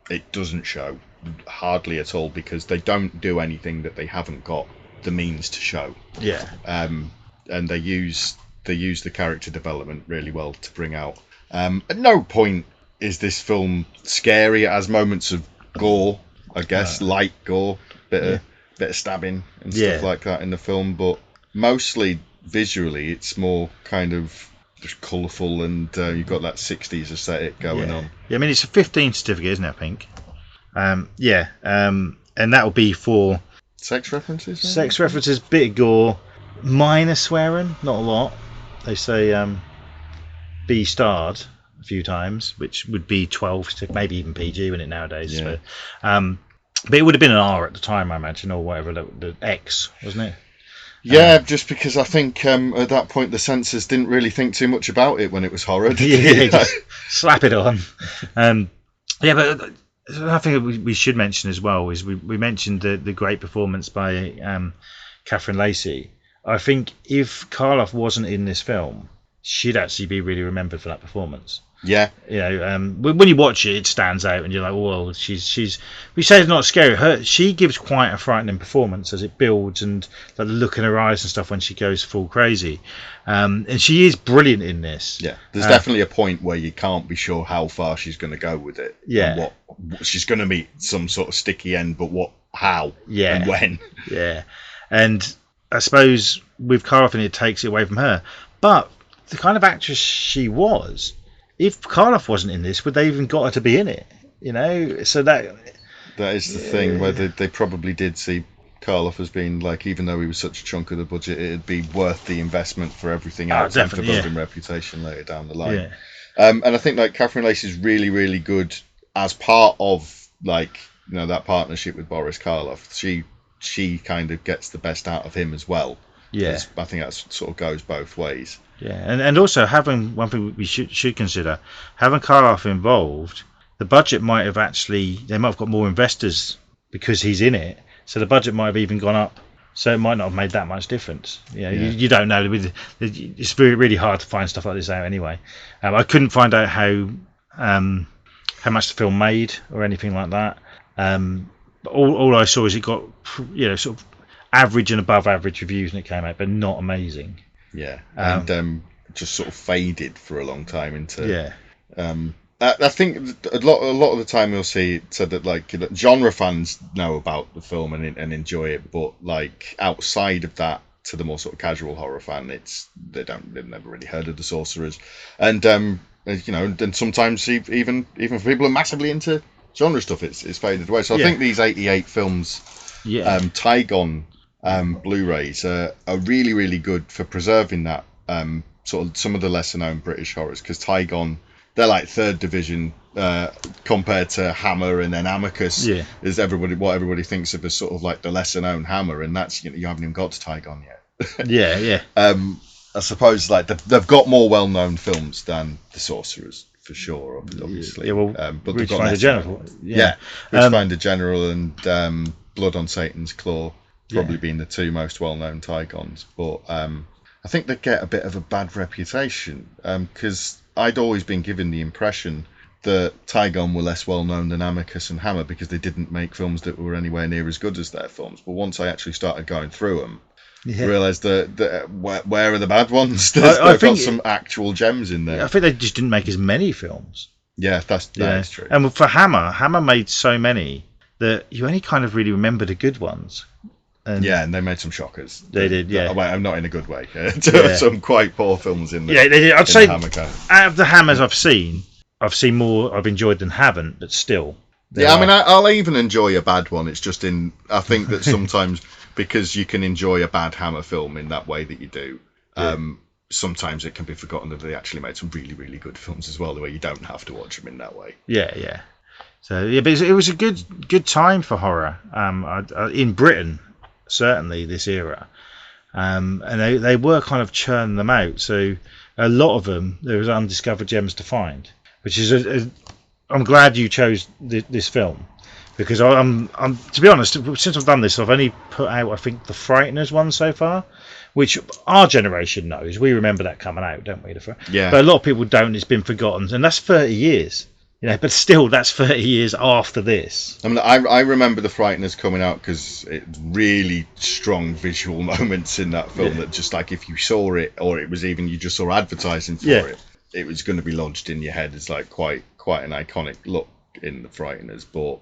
it doesn't show hardly at all because they don't do anything that they haven't got the means to show. And they use the character development really well to bring out. At no point is this film scary. It has moments of gore, I guess, light gore, bit of stabbing and stuff like that in the film, but mostly visually it's more kind of just colourful, and you've got that 60s aesthetic going on. Yeah, I mean it's a 15 certificate, isn't it? I think. And that will be for sex references. Sex references, bit of gore, minor swearing, not a lot. They say B starred a few times, which would be 12, maybe even PG in it nowadays. Yeah. So, but it would have been an R at the time, I imagine, or whatever, the X, wasn't it? Yeah, just because I think at that point the censors didn't really think too much about it when it was horror. Just slap it on. But I think we should mention as well is we mentioned the great performance by Catherine Lacey. I think if Karloff wasn't in this film, she'd actually be really remembered for that performance. Yeah, when you watch it, it stands out, and you're like, "Well, she's." We say it's not scary. She gives quite a frightening performance as it builds, and like the look in her eyes and stuff when she goes full crazy. And she is brilliant in this. Yeah, there's definitely a point where you can't be sure how far she's going to go with it. Yeah, and what she's going to meet some sort of sticky end, but how? Yeah, and when? Yeah, and I suppose with Karloff in it takes it away from her, but the kind of actress she was. If Karloff wasn't in this, would they even got her to be in it? So that is the thing where they probably did see Karloff as being like, even though he was such a chunk of the budget, it'd be worth the investment for everything else and for building reputation later down the line. Yeah. And I think like Catherine Lacey is really, really good as part of that partnership with Boris Karloff. She kind of gets the best out of him as well. Yeah, I think that sort of goes both ways. Yeah, and also having one thing we should consider, having Karloff involved, the budget might have they might have got more investors because he's in it, so the budget might have even gone up. So it might not have made that much difference. You don't know. It's really hard to find stuff like this out anyway. I couldn't find out how much the film made or anything like that. But all I saw is it got sort of average and above average reviews when it came out, but not amazing. Yeah, and just sort of faded for a long time into. Yeah. I think a lot of the time you'll see it said that genre fans know about the film and enjoy it, but like outside of that, to the more sort of casual horror fan, they've never really heard of the Sorcerers, and and sometimes even for people who are massively into genre stuff, it's faded away. So I think these 88 films, Tygon. Blu-rays are really, really good for preserving that sort of some of the lesser known British horrors, because Tygon, they're like third division compared to Hammer, and then Amicus is what everybody thinks of as sort of like the lesser known Hammer, and that's you haven't even got to Tygon yet. Yeah. I suppose like they've got more well known films than the Sorcerers for sure, obviously. Yeah, well, but Witchfinder General. Witchfinder General and Blood on Satan's Claw. Probably being the two most well-known Tygons, but I think they get a bit of a bad reputation because I'd always been given the impression that Tygon were less well-known than Amicus and Hammer because they didn't make films that were anywhere near as good as their films. But once I actually started going through them, I realised that where are the bad ones? They've got some actual gems in there. I think they just didn't make as many films. Yeah, that is true. And for Hammer made so many that you only kind of really remember the good ones. And they made some shockers. They did, yeah. I'm not in a good way. Some quite poor films in there. Yeah, they did. I'd say out of the Hammers I've seen more I've enjoyed than haven't, but still. I'll even enjoy a bad one. It's just I think that sometimes because you can enjoy a bad Hammer film in that way that you do, sometimes it can be forgotten that they actually made some really, really good films as well, the way you don't have to watch them in that way. Yeah. So but it was a good time for horror in Britain. Certainly this era, and they were kind of churning them out. So a lot of them there was undiscovered gems to find, which is I'm glad you chose this film because I'm to be honest, since I've done this, I've only put out I think the Frighteners one so far, which our generation knows. We remember that coming out, don't we? Yeah. But a lot of people don't. It's been forgotten, and that's 30 years. But still, that's 30 years after this. I remember the Frighteners coming out because it really strong visual moments in that film that just like if you saw it, or it was even you just saw advertising for it was going to be lodged in your head as like quite an iconic look in the Frighteners. But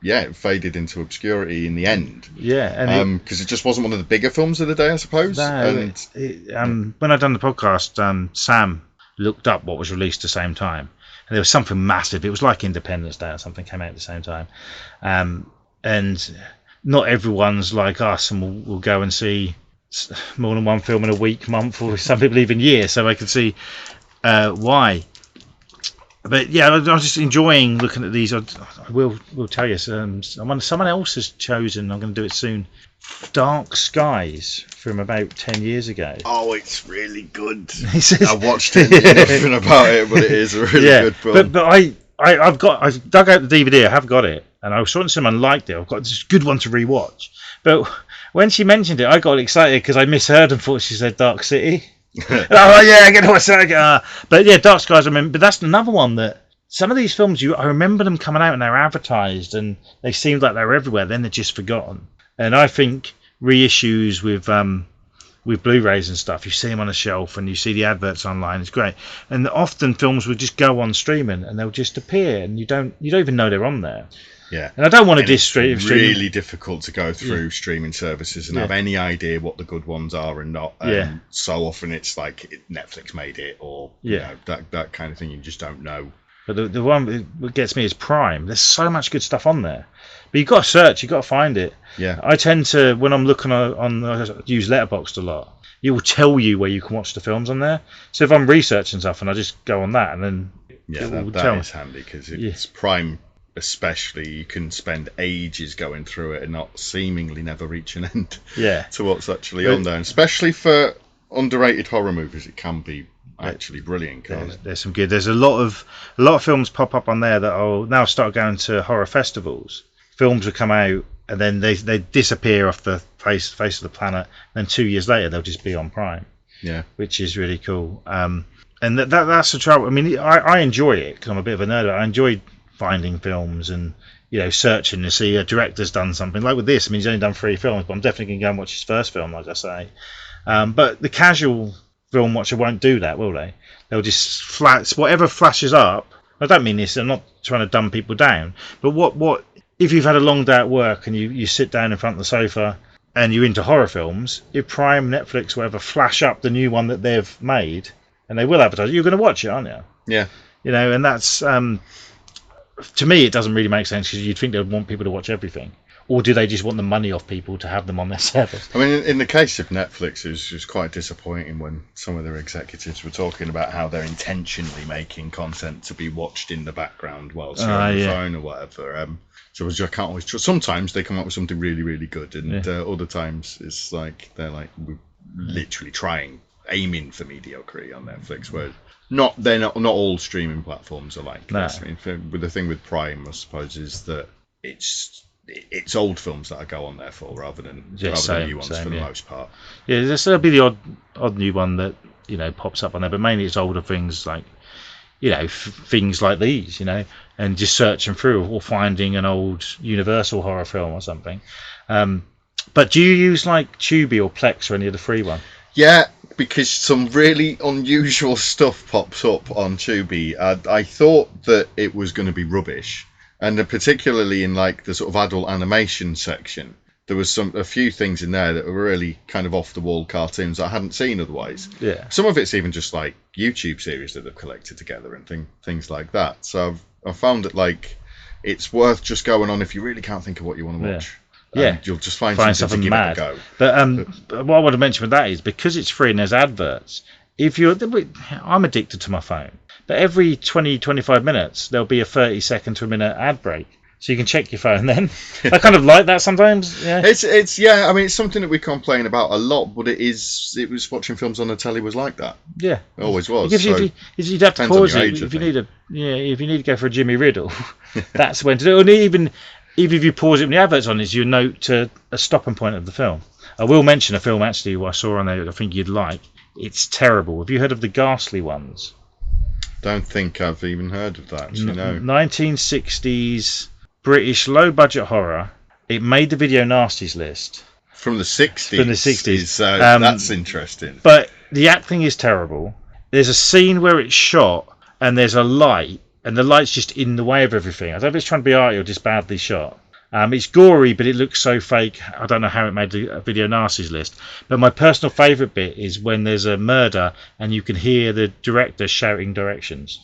it faded into obscurity in the end. Yeah, because it just wasn't one of the bigger films of the day, I suppose. No, when I'd done the podcast, Sam looked up what was released at the same time. And there was something massive. It was like Independence Day or something came out at the same time. And not everyone's like us and will go and see more than one film in a week, month, or some people even year. So I could see why. But yeah, I was just enjoying looking at these. I will tell you. Someone else has chosen. I'm going to do it soon. Dark Skies from about 10 years ago. Oh, it's really good. I watched it. Nothing about it, but it is a really good film. But I dug out the DVD. I have got it, and I saw it in cinema and liked it. I've got this good one to rewatch. But when she mentioned it, I got excited because I misheard and thought she said Dark City. Oh yeah, I get what's that. But yeah, Dark Skies. I remember. But that's another one that some of these films I remember them coming out and they're advertised and they seemed like they were everywhere. Then they're just forgotten. And I think reissues with Blu-rays and stuff, you see them on a shelf and you see the adverts online. It's great. And often films will just go on streaming and they'll just appear and you don't even know they're on there. Yeah. And I don't want to diss streaming. It's streaming. really difficult to go through streaming services and have any idea what the good ones are and not. So often it's like Netflix made it or you know, that kind of thing. You just don't know. But the one that gets me is Prime. There's so much good stuff on there. But you've got to search. You've got to find it. Yeah. I tend to, when I'm looking on I use Letterboxd a lot. It will tell you where you can watch the films on there. So if I'm researching stuff and I just go on that and then that is handy because it's Prime. Especially, you can spend ages going through it and not seemingly never reach an end to what's actually on there. And especially for underrated horror movies, it can be actually brilliant, can't it? There's some good. There's a lot of films pop up on there that I'll now start going to horror festivals. Films will come out and then they disappear off the face of the planet. Then 2 years later, they'll just be on Prime. Yeah, which is really cool. And that's the trouble. I mean, I enjoy it because I'm a bit of a nerd. I enjoy finding films and searching to see a director's done something like with this. I mean, he's only done 3 films, but I'm definitely going to go and watch his first film, like I say. But the casual film watcher won't do that, will they? They'll just whatever flashes up. I don't mean this. I'm not trying to dumb people down. But what if you've had a long day at work and you sit down in front of the sofa and you're into horror films? If Prime, Netflix, whatever, flash up the new one that they've made, and they will advertise, you're going to watch it, aren't you? Yeah. And that's. To me, it doesn't really make sense because you'd think they'd want people to watch everything. Or do they just want the money off people to have them on their service? I mean, in the case of Netflix, it was just quite disappointing when some of their executives were talking about how they're intentionally making content to be watched in the background whilst you're on the phone or whatever. So I can't always trust. Sometimes they come up with something really, really good, and other times it's like they're like we're literally aiming for mediocrity on Netflix, where they're not all streaming platforms are like this. I mean, with the thing with Prime, I suppose, is that it's old films that I go on there for rather than new ones for the most part. Yeah, there'll be the odd new one that pops up on there, but mainly it's older things like things like these, and just searching through or finding an old Universal horror film or something. But do you use like Tubi or Plex or any of the free one? Yeah, because some really unusual stuff pops up on Tubi. I thought that it was going to be rubbish, and particularly in like the sort of adult animation section, there was a few things in there that were really kind of off the wall cartoons I hadn't seen otherwise. Yeah. Some of it's even just like YouTube series that they've collected together and things like that. So I've found that like it's worth just going on if you really can't think of what you want to watch. Yeah, you'll just find something to give mad. it a go. But what I want to mention with that is because it's free and there's adverts. I'm addicted to my phone, but every 20-25 minutes there'll be a 30-second to a minute ad break, so you can check your phone. Then I kind of like that sometimes. Yeah, it's I mean, it's something that we complain about a lot, but it was watching films on the telly was like that. Yeah, it always was. You'd have to pause it if you need to go for a Jimmy Riddle. That's when to do it. And even if you pause it when the advert's on, is your note to a stopping point of the film. I will mention a film actually I saw on there I think you'd like. It's terrible. Have you heard of the Ghastly Ones? Don't think I've even heard of that. 1960s British low budget horror. It made the Video Nasties list. From the 60s. From the 60s. That's interesting. But the acting is terrible. There's a scene where it's shot and there's a light. And the light's just in the way of everything. I don't know if it's trying to be arty or just badly shot. It's gory, but it looks so fake. I don't know how it made the Video Nasties list. But my personal favourite bit is when there's a murder and you can hear the director shouting directions.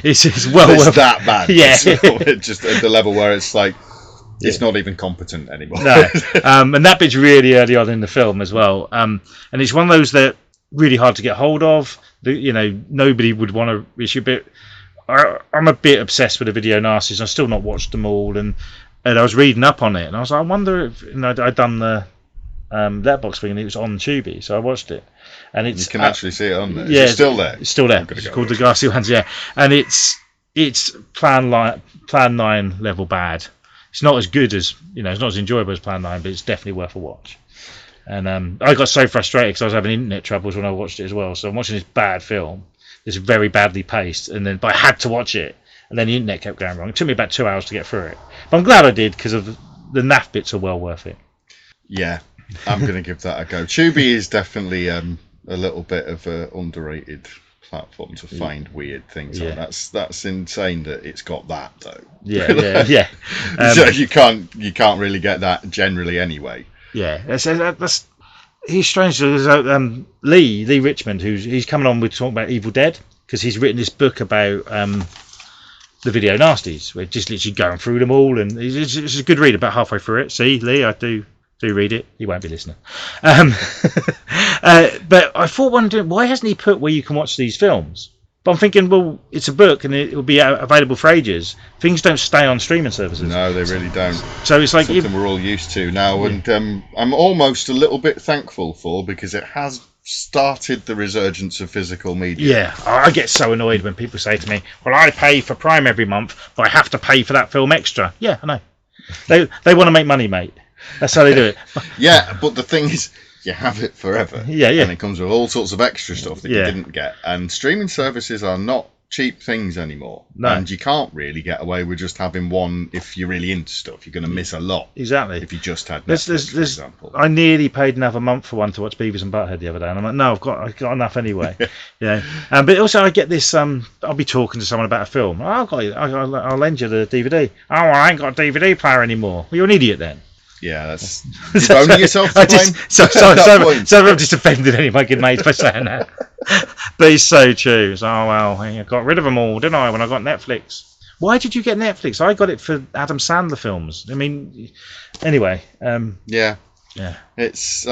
It's well worth that bad. Yeah. Just at the level where it's like, it's not even competent anymore. No. And that bit's really early on in the film as well. And it's one of those that really hard to get hold of. Nobody would want to issue. But I'm a bit obsessed with the Video Nasties. I've still not watched them all, and I was reading up on it, and I was like, I wonder if I'd done the Letterboxd thing, and it was on Tubi, so I watched it, and it's you can actually see it on there. Yeah, it's still there. It's still there. It's called the Ghastly Ones, yeah, and it's it's Plan 9 level bad. It's not as good as, it's not as enjoyable as Plan 9, but it's definitely worth a watch. And I got so frustrated because I was having internet troubles when I watched it as well. So I'm watching this bad film, this very badly paced, but I had to watch it, and then the internet kept going wrong. It took me about 2 hours to get through it, but I'm glad I did because of the naff bits are well worth it. Yeah, I'm going to give that a go. Tubi is definitely a little bit of an underrated platform to find weird things on. That's insane that it's got that though. Yeah. So you can't really get that generally anyway. Yeah, that's he's strange. There's Lee Richmond, he's coming on with talking about Evil Dead because he's written this book about the video nasties. We're just literally going through them all, and it's a good read. About halfway through it. See, Lee, I do read it. He won't be listening. But I thought, wondering why hasn't he put where you can watch these films? But I'm thinking, well, it's a book and it will be available for ages. Things don't stay on streaming services. No, they really don't. So it's like something we're all used to now, and I'm almost a little bit thankful for, because it has started the resurgence of physical media. Yeah, I get so annoyed when people say to me, well, I pay for Prime every month, but I have to pay for that film extra. Yeah, I know. They want to make money, mate. That's how they do it. Yeah, but the thing is, you have it forever. Yeah. And it comes with all sorts of extra stuff that you Yeah. didn't get. And streaming services are not cheap things anymore. No. And you can't really get away with just having one if you're really into stuff. You're going to miss a lot. Exactly. If you just had Netflix, for example. I nearly paid another month for one to watch Beavis and Butthead the other day, and I'm like, no, I've got enough anyway. But also I get this. I'll be talking to someone about a film. Oh, I'll lend you the DVD. Oh, well, I ain't got a DVD player anymore. Well, you're an idiot then. Yeah, that's you've only yourself to blame. So I've just offended any of my good mates by saying that. But it's so true. It's, oh well, I got rid of them all, didn't I? When I got Netflix. Why did you get Netflix? I got it for Adam Sandler films. I mean, anyway. Yeah. It's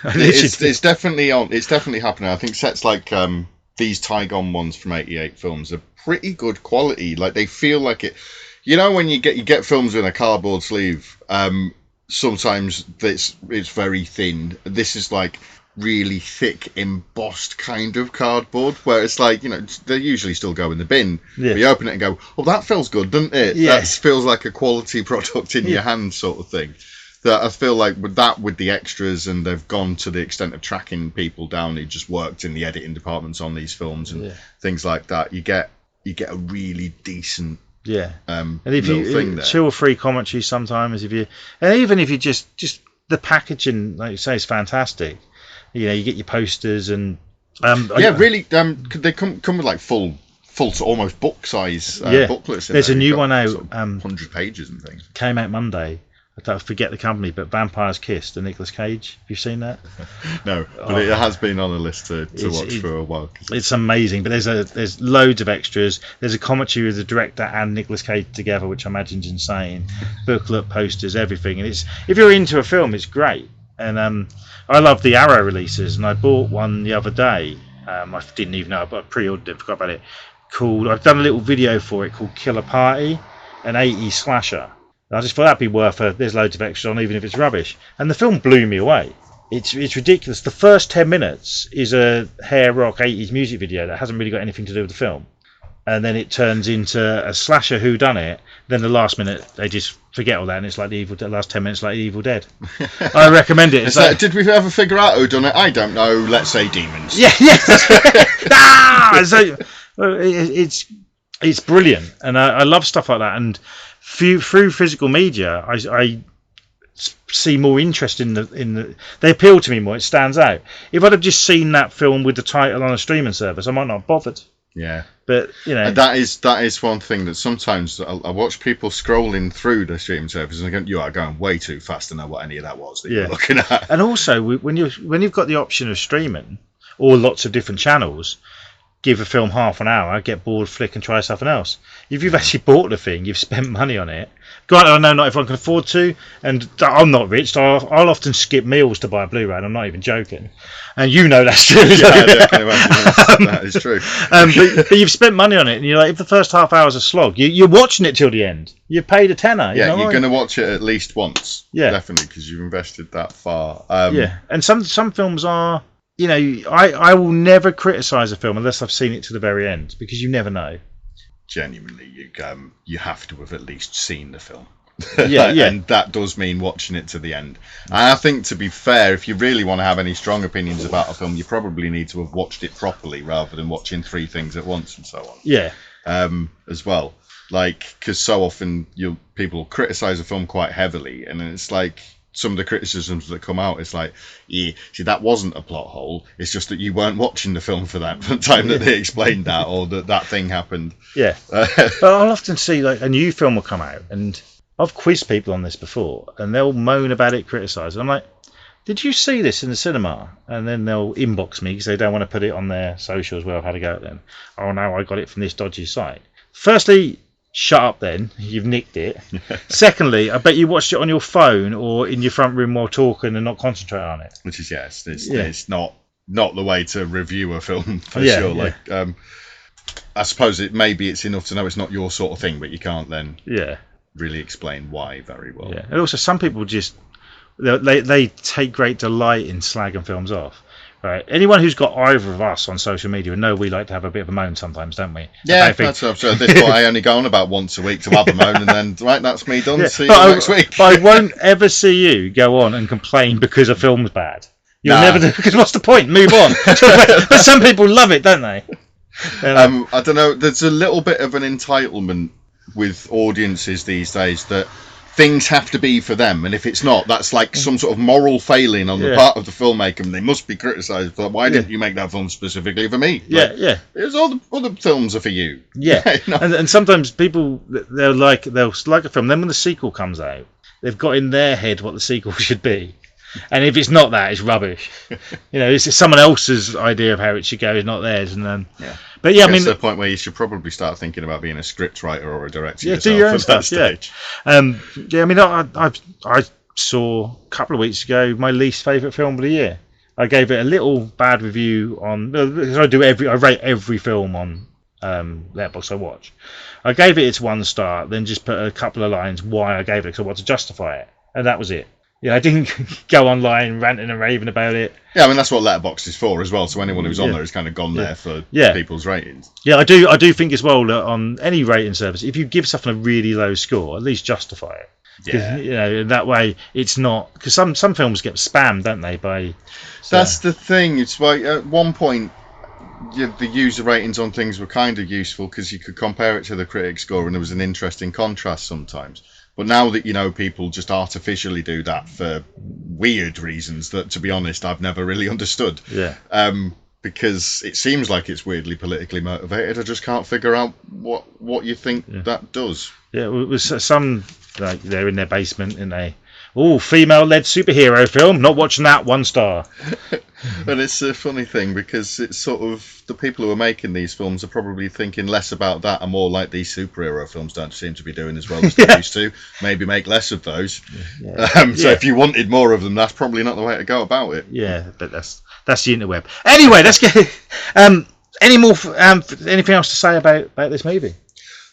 it's definitely on. It's definitely happening. I think sets like these Tygon ones from '88 films are pretty good quality. Like they feel like it. You know, when you get films in a cardboard sleeve, sometimes it's very thin. This is like really thick, embossed kind of cardboard, where it's like, they usually still go in the bin. Yeah. But you open it and go, oh, that feels good, doesn't it? Yeah. That feels like a quality product in your hand sort of thing. That I feel like with the extras, and they've gone to the extent of tracking people down who just worked in the editing departments on these films and things like that. You get a really decent. Yeah, and if you 2 or 3 commentaries sometimes, even if you just the packaging, like you say, is fantastic. You get your posters and really. They come with like full to almost book size booklets. There's a new one out, 100 pages and things. Came out Monday. I forget the company, but Vampire's Kiss, the Nicolas Cage. Have you seen that? No, but it has been on the list to watch for a while. It's amazing, but there's loads of extras. There's a commentary with the director and Nicolas Cage together, which I imagine is insane. Booklet, posters, everything. And if you're into a film, it's great. And I love the Arrow releases, and I bought one the other day. I didn't even know, but I pre-ordered it, forgot about it. I've done a little video for it called Killer Party, an 80s slasher. I just thought that'd be worth there's loads of extras on, even if it's rubbish. And the film blew me away. It's ridiculous. The first 10 minutes is a hair rock 80s music video that hasn't really got anything to do with the film. And then it turns into a slasher whodunit. Then the last minute, they just forget all that, and it's like the last 10 minutes like the Evil Dead. I recommend it. It's did we ever figure out who done it? I don't know. Let's say demons. Yeah. So it's brilliant, and I love stuff like that. And through physical media, I see more interest in the. They appeal to me more. It stands out. If I'd have just seen that film with the title on a streaming service, I might not have bothered. Yeah, but that is one thing that sometimes I watch people scrolling through the streaming services and you are going way too fast to know what any of that was that you're looking at. And also, when you've got the option of streaming or lots of different channels, give a film half an hour, get bored, flick, and try something else. If you've actually bought the thing, you've spent money on it. Granted, I know not everyone can afford to, and I'm not rich, so I'll often skip meals to buy a Blu-ray, and I'm not even joking. And that's true. That is true. But you've spent money on it, and you're like, if the first half hour's a slog, you're watching it till the end. You paid a tenner. Yeah, you're going to watch it at least once. Yeah, definitely, because you've invested that far. And some films are. I will never criticise a film unless I've seen it to the very end, because you never know. genuinely you have to have at least seen the film. Yeah, yeah. And that does mean watching it to the end. And I think, to be fair, if you really want to have any strong opinions about a film, you probably need to have watched it properly rather than watching 3 things at once and so on. Yeah. As well, like, because so often people criticize a film quite heavily, and it's like some of the criticisms that come out, it's like, yeah, see, that wasn't a plot hole. It's just that you weren't watching the film for that time that they explained that, or that thing happened. Yeah. But I'll often see, like, a new film will come out, and I've quizzed people on this before, and they'll moan about it, criticise. I'm like, did you see this in the cinema? And then they'll inbox me because they don't want to put it on their socials where I've had a go at them. Oh no, I got it from this dodgy site. Firstly, shut up then, you've nicked it. Secondly, I bet you watched it on your phone or in your front room while talking and not concentrating on it. Which is, yes, it's not the way to review a film for sure. Yeah. Like, I suppose it's enough to know it's not your sort of thing, but you can't then really explain why very well. Yeah, and also some people just they take great delight in slagging films off. Right. Anyone who's got either of us on social media will know we like to have a bit of a moan sometimes, don't we? Yeah, that's what at this point I only go on about once a week to have a moan, and then right, that's me done. Yeah, see you next week. But I won't ever see you go on and complain because a film's bad. You'll never do, because what's the point? Move on. But some people love it, don't they? I don't know. There's a little bit of an entitlement with audiences these days that things have to be for them, and if it's not, that's like some sort of moral failing on the part of the filmmaker, and they must be criticised for why didn't you make that film specifically for me? It's all the other films are for you. You know? and sometimes people they'll like a film, then when the sequel comes out, they've got in their head what the sequel should be, and if it's not that, it's rubbish. You know, it's someone else's idea of how it should go, it's not theirs, and then But yeah, I mean, it's the point where you should probably start thinking about being a script writer or a director. Yeah, do your own stuff. Yeah, I mean, I saw a couple of weeks ago my least favourite film of the year. I gave it a little bad review because I rate every film on Letterboxd I watch. I gave it its 1 star, then just put a couple of lines why I gave it because I wanted to justify it, and that was it. Yeah, I didn't go online ranting and raving about it. Yeah, I mean that's what Letterboxd is for as well. So anyone who's on there has kind of gone there for people's ratings. Yeah, I do think as well that on any rating service, if you give something a really low score, at least justify it. Yeah, you know, that way it's not, because some films get spammed, don't they? That's the thing. It's like at one point, the user ratings on things were kind of useful because you could compare it to the critic score, and there was an interesting contrast sometimes. But now that people just artificially do that for weird reasons that, to be honest, I've never really understood. Yeah. Because it seems like it's weirdly politically motivated. I just can't figure out what you think that does. Yeah, it was some, like, they're in their basement and they, female-led superhero film, not watching that, 1 star. And it's a funny thing because it's sort of, the people who are making these films are probably thinking less about that and more like these superhero films don't seem to be doing as well as they used to. Maybe make less of those. So if you wanted more of them, that's probably not the way to go about it. Yeah, but that's the interweb. Anyway, let's get anything else to say about this movie?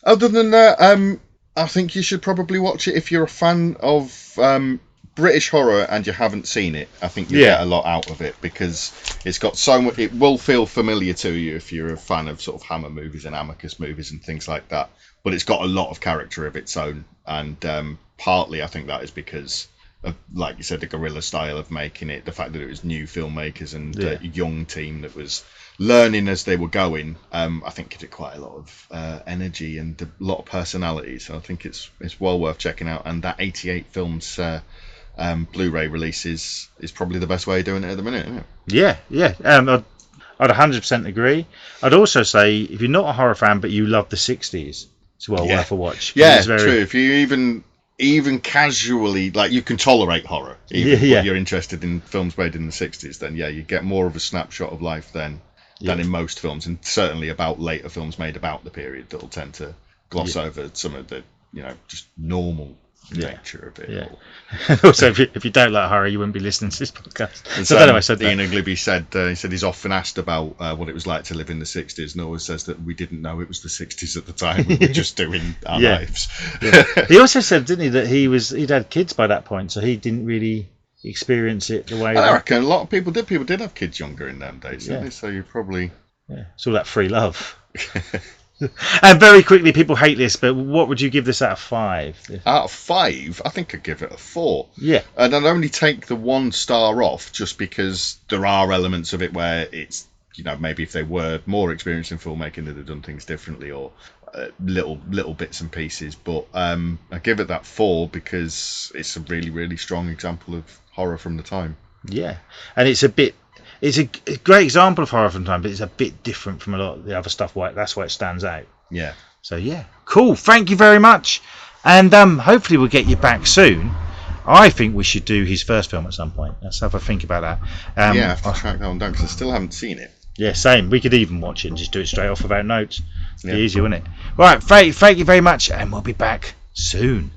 Other than that, I think you should probably watch it if you're a fan of British horror and you haven't seen it. I think you get a lot out of it because it's got so much. It will feel familiar to you if you're a fan of sort of Hammer movies and Amicus movies and things like that. But it's got a lot of character of its own, and partly I think that is because of, like you said, the guerrilla style of making it, the fact that it was new filmmakers and a young team that was learning as they were going. I think it had quite a lot of energy and a lot of personality, so I think it's well worth checking out. And that 88 films Blu-ray release is probably the best way of doing it at the minute, isn't it? Yeah. I'd 100% agree. I'd also say if you're not a horror fan but you love the 60s, it's well worth a watch. Yeah, it's true. If you even casually, like, you can tolerate horror, if you're interested in films made in the 60s, then you get more of a snapshot of life than in most films, and certainly about later films made about the period that'll tend to gloss over some of the just normal nature of it. Also, if you don't like horror, you wouldn't be listening to this podcast. And so anyway, Ian Ogleby said he's often asked about what it was like to live in the 60s, and always says that we didn't know it was the 60s at the time. We were just doing our lives. He also said, didn't he, that he'd had kids by that point, so he didn't really experience it the way. I reckon a lot of people did. People did have kids younger in them days, didn't they? So you probably it's all that free love. And very quickly, people hate this, but what would you give this out of 5? Out of 5, I think I'd give it a 4. Yeah. And I'd only take the 1 star off just because there are elements of it where it's, maybe if they were more experienced in filmmaking, they'd have done things differently, or little bits and pieces. But I give it that 4 because it's a really, really strong example of horror from the time. Yeah, and it's a great example of horror from the time, but it's a bit different from a lot of the other stuff. That's why it stands out. Yeah. So yeah, cool. Thank you very much, and hopefully we'll get you back soon. I think we should do his first film at some point. Let's have a think about that. I have to track that one down because I still haven't seen it. Yeah, same. We could even watch it and just do it straight off without notes. It's easy, wouldn't it? Right, thank you very much, and we'll be back soon.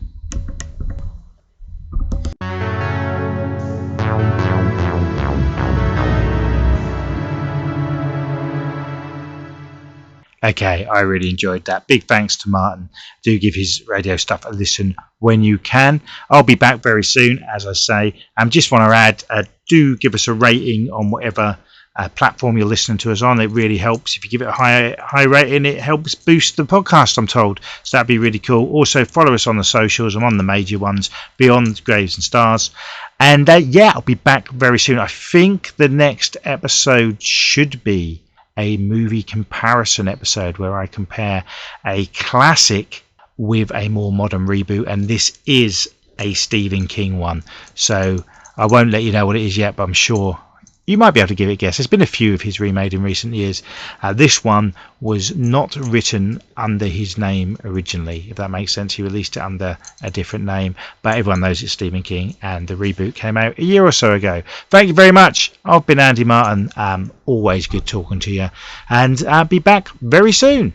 Okay, I really enjoyed that. Big thanks to Martin. Do give his radio stuff a listen when you can. I'll be back very soon, as I say. Just want to add, do give us a rating on whatever platform you're listening to us on. It really helps. If you give it a high rating, it helps boost the podcast, I'm told. So that'd be really cool. Also, follow us on the socials. I'm on the major ones, Beyond Graves and Stars. And I'll be back very soon. I think the next episode should be a movie comparison episode where I compare a classic with a more modern reboot, and this is a Stephen King one, so I won't let you know what it is yet, but I'm sure you might be able to give it a guess. There's been a few of his remade in recent years. This one was not written under his name originally, if that makes sense. He released it under a different name, but everyone knows it's Stephen King, and the reboot came out a year or so ago. Thank you very much. I've been Andy Martin. Always good talking to you, and I'll be back very soon.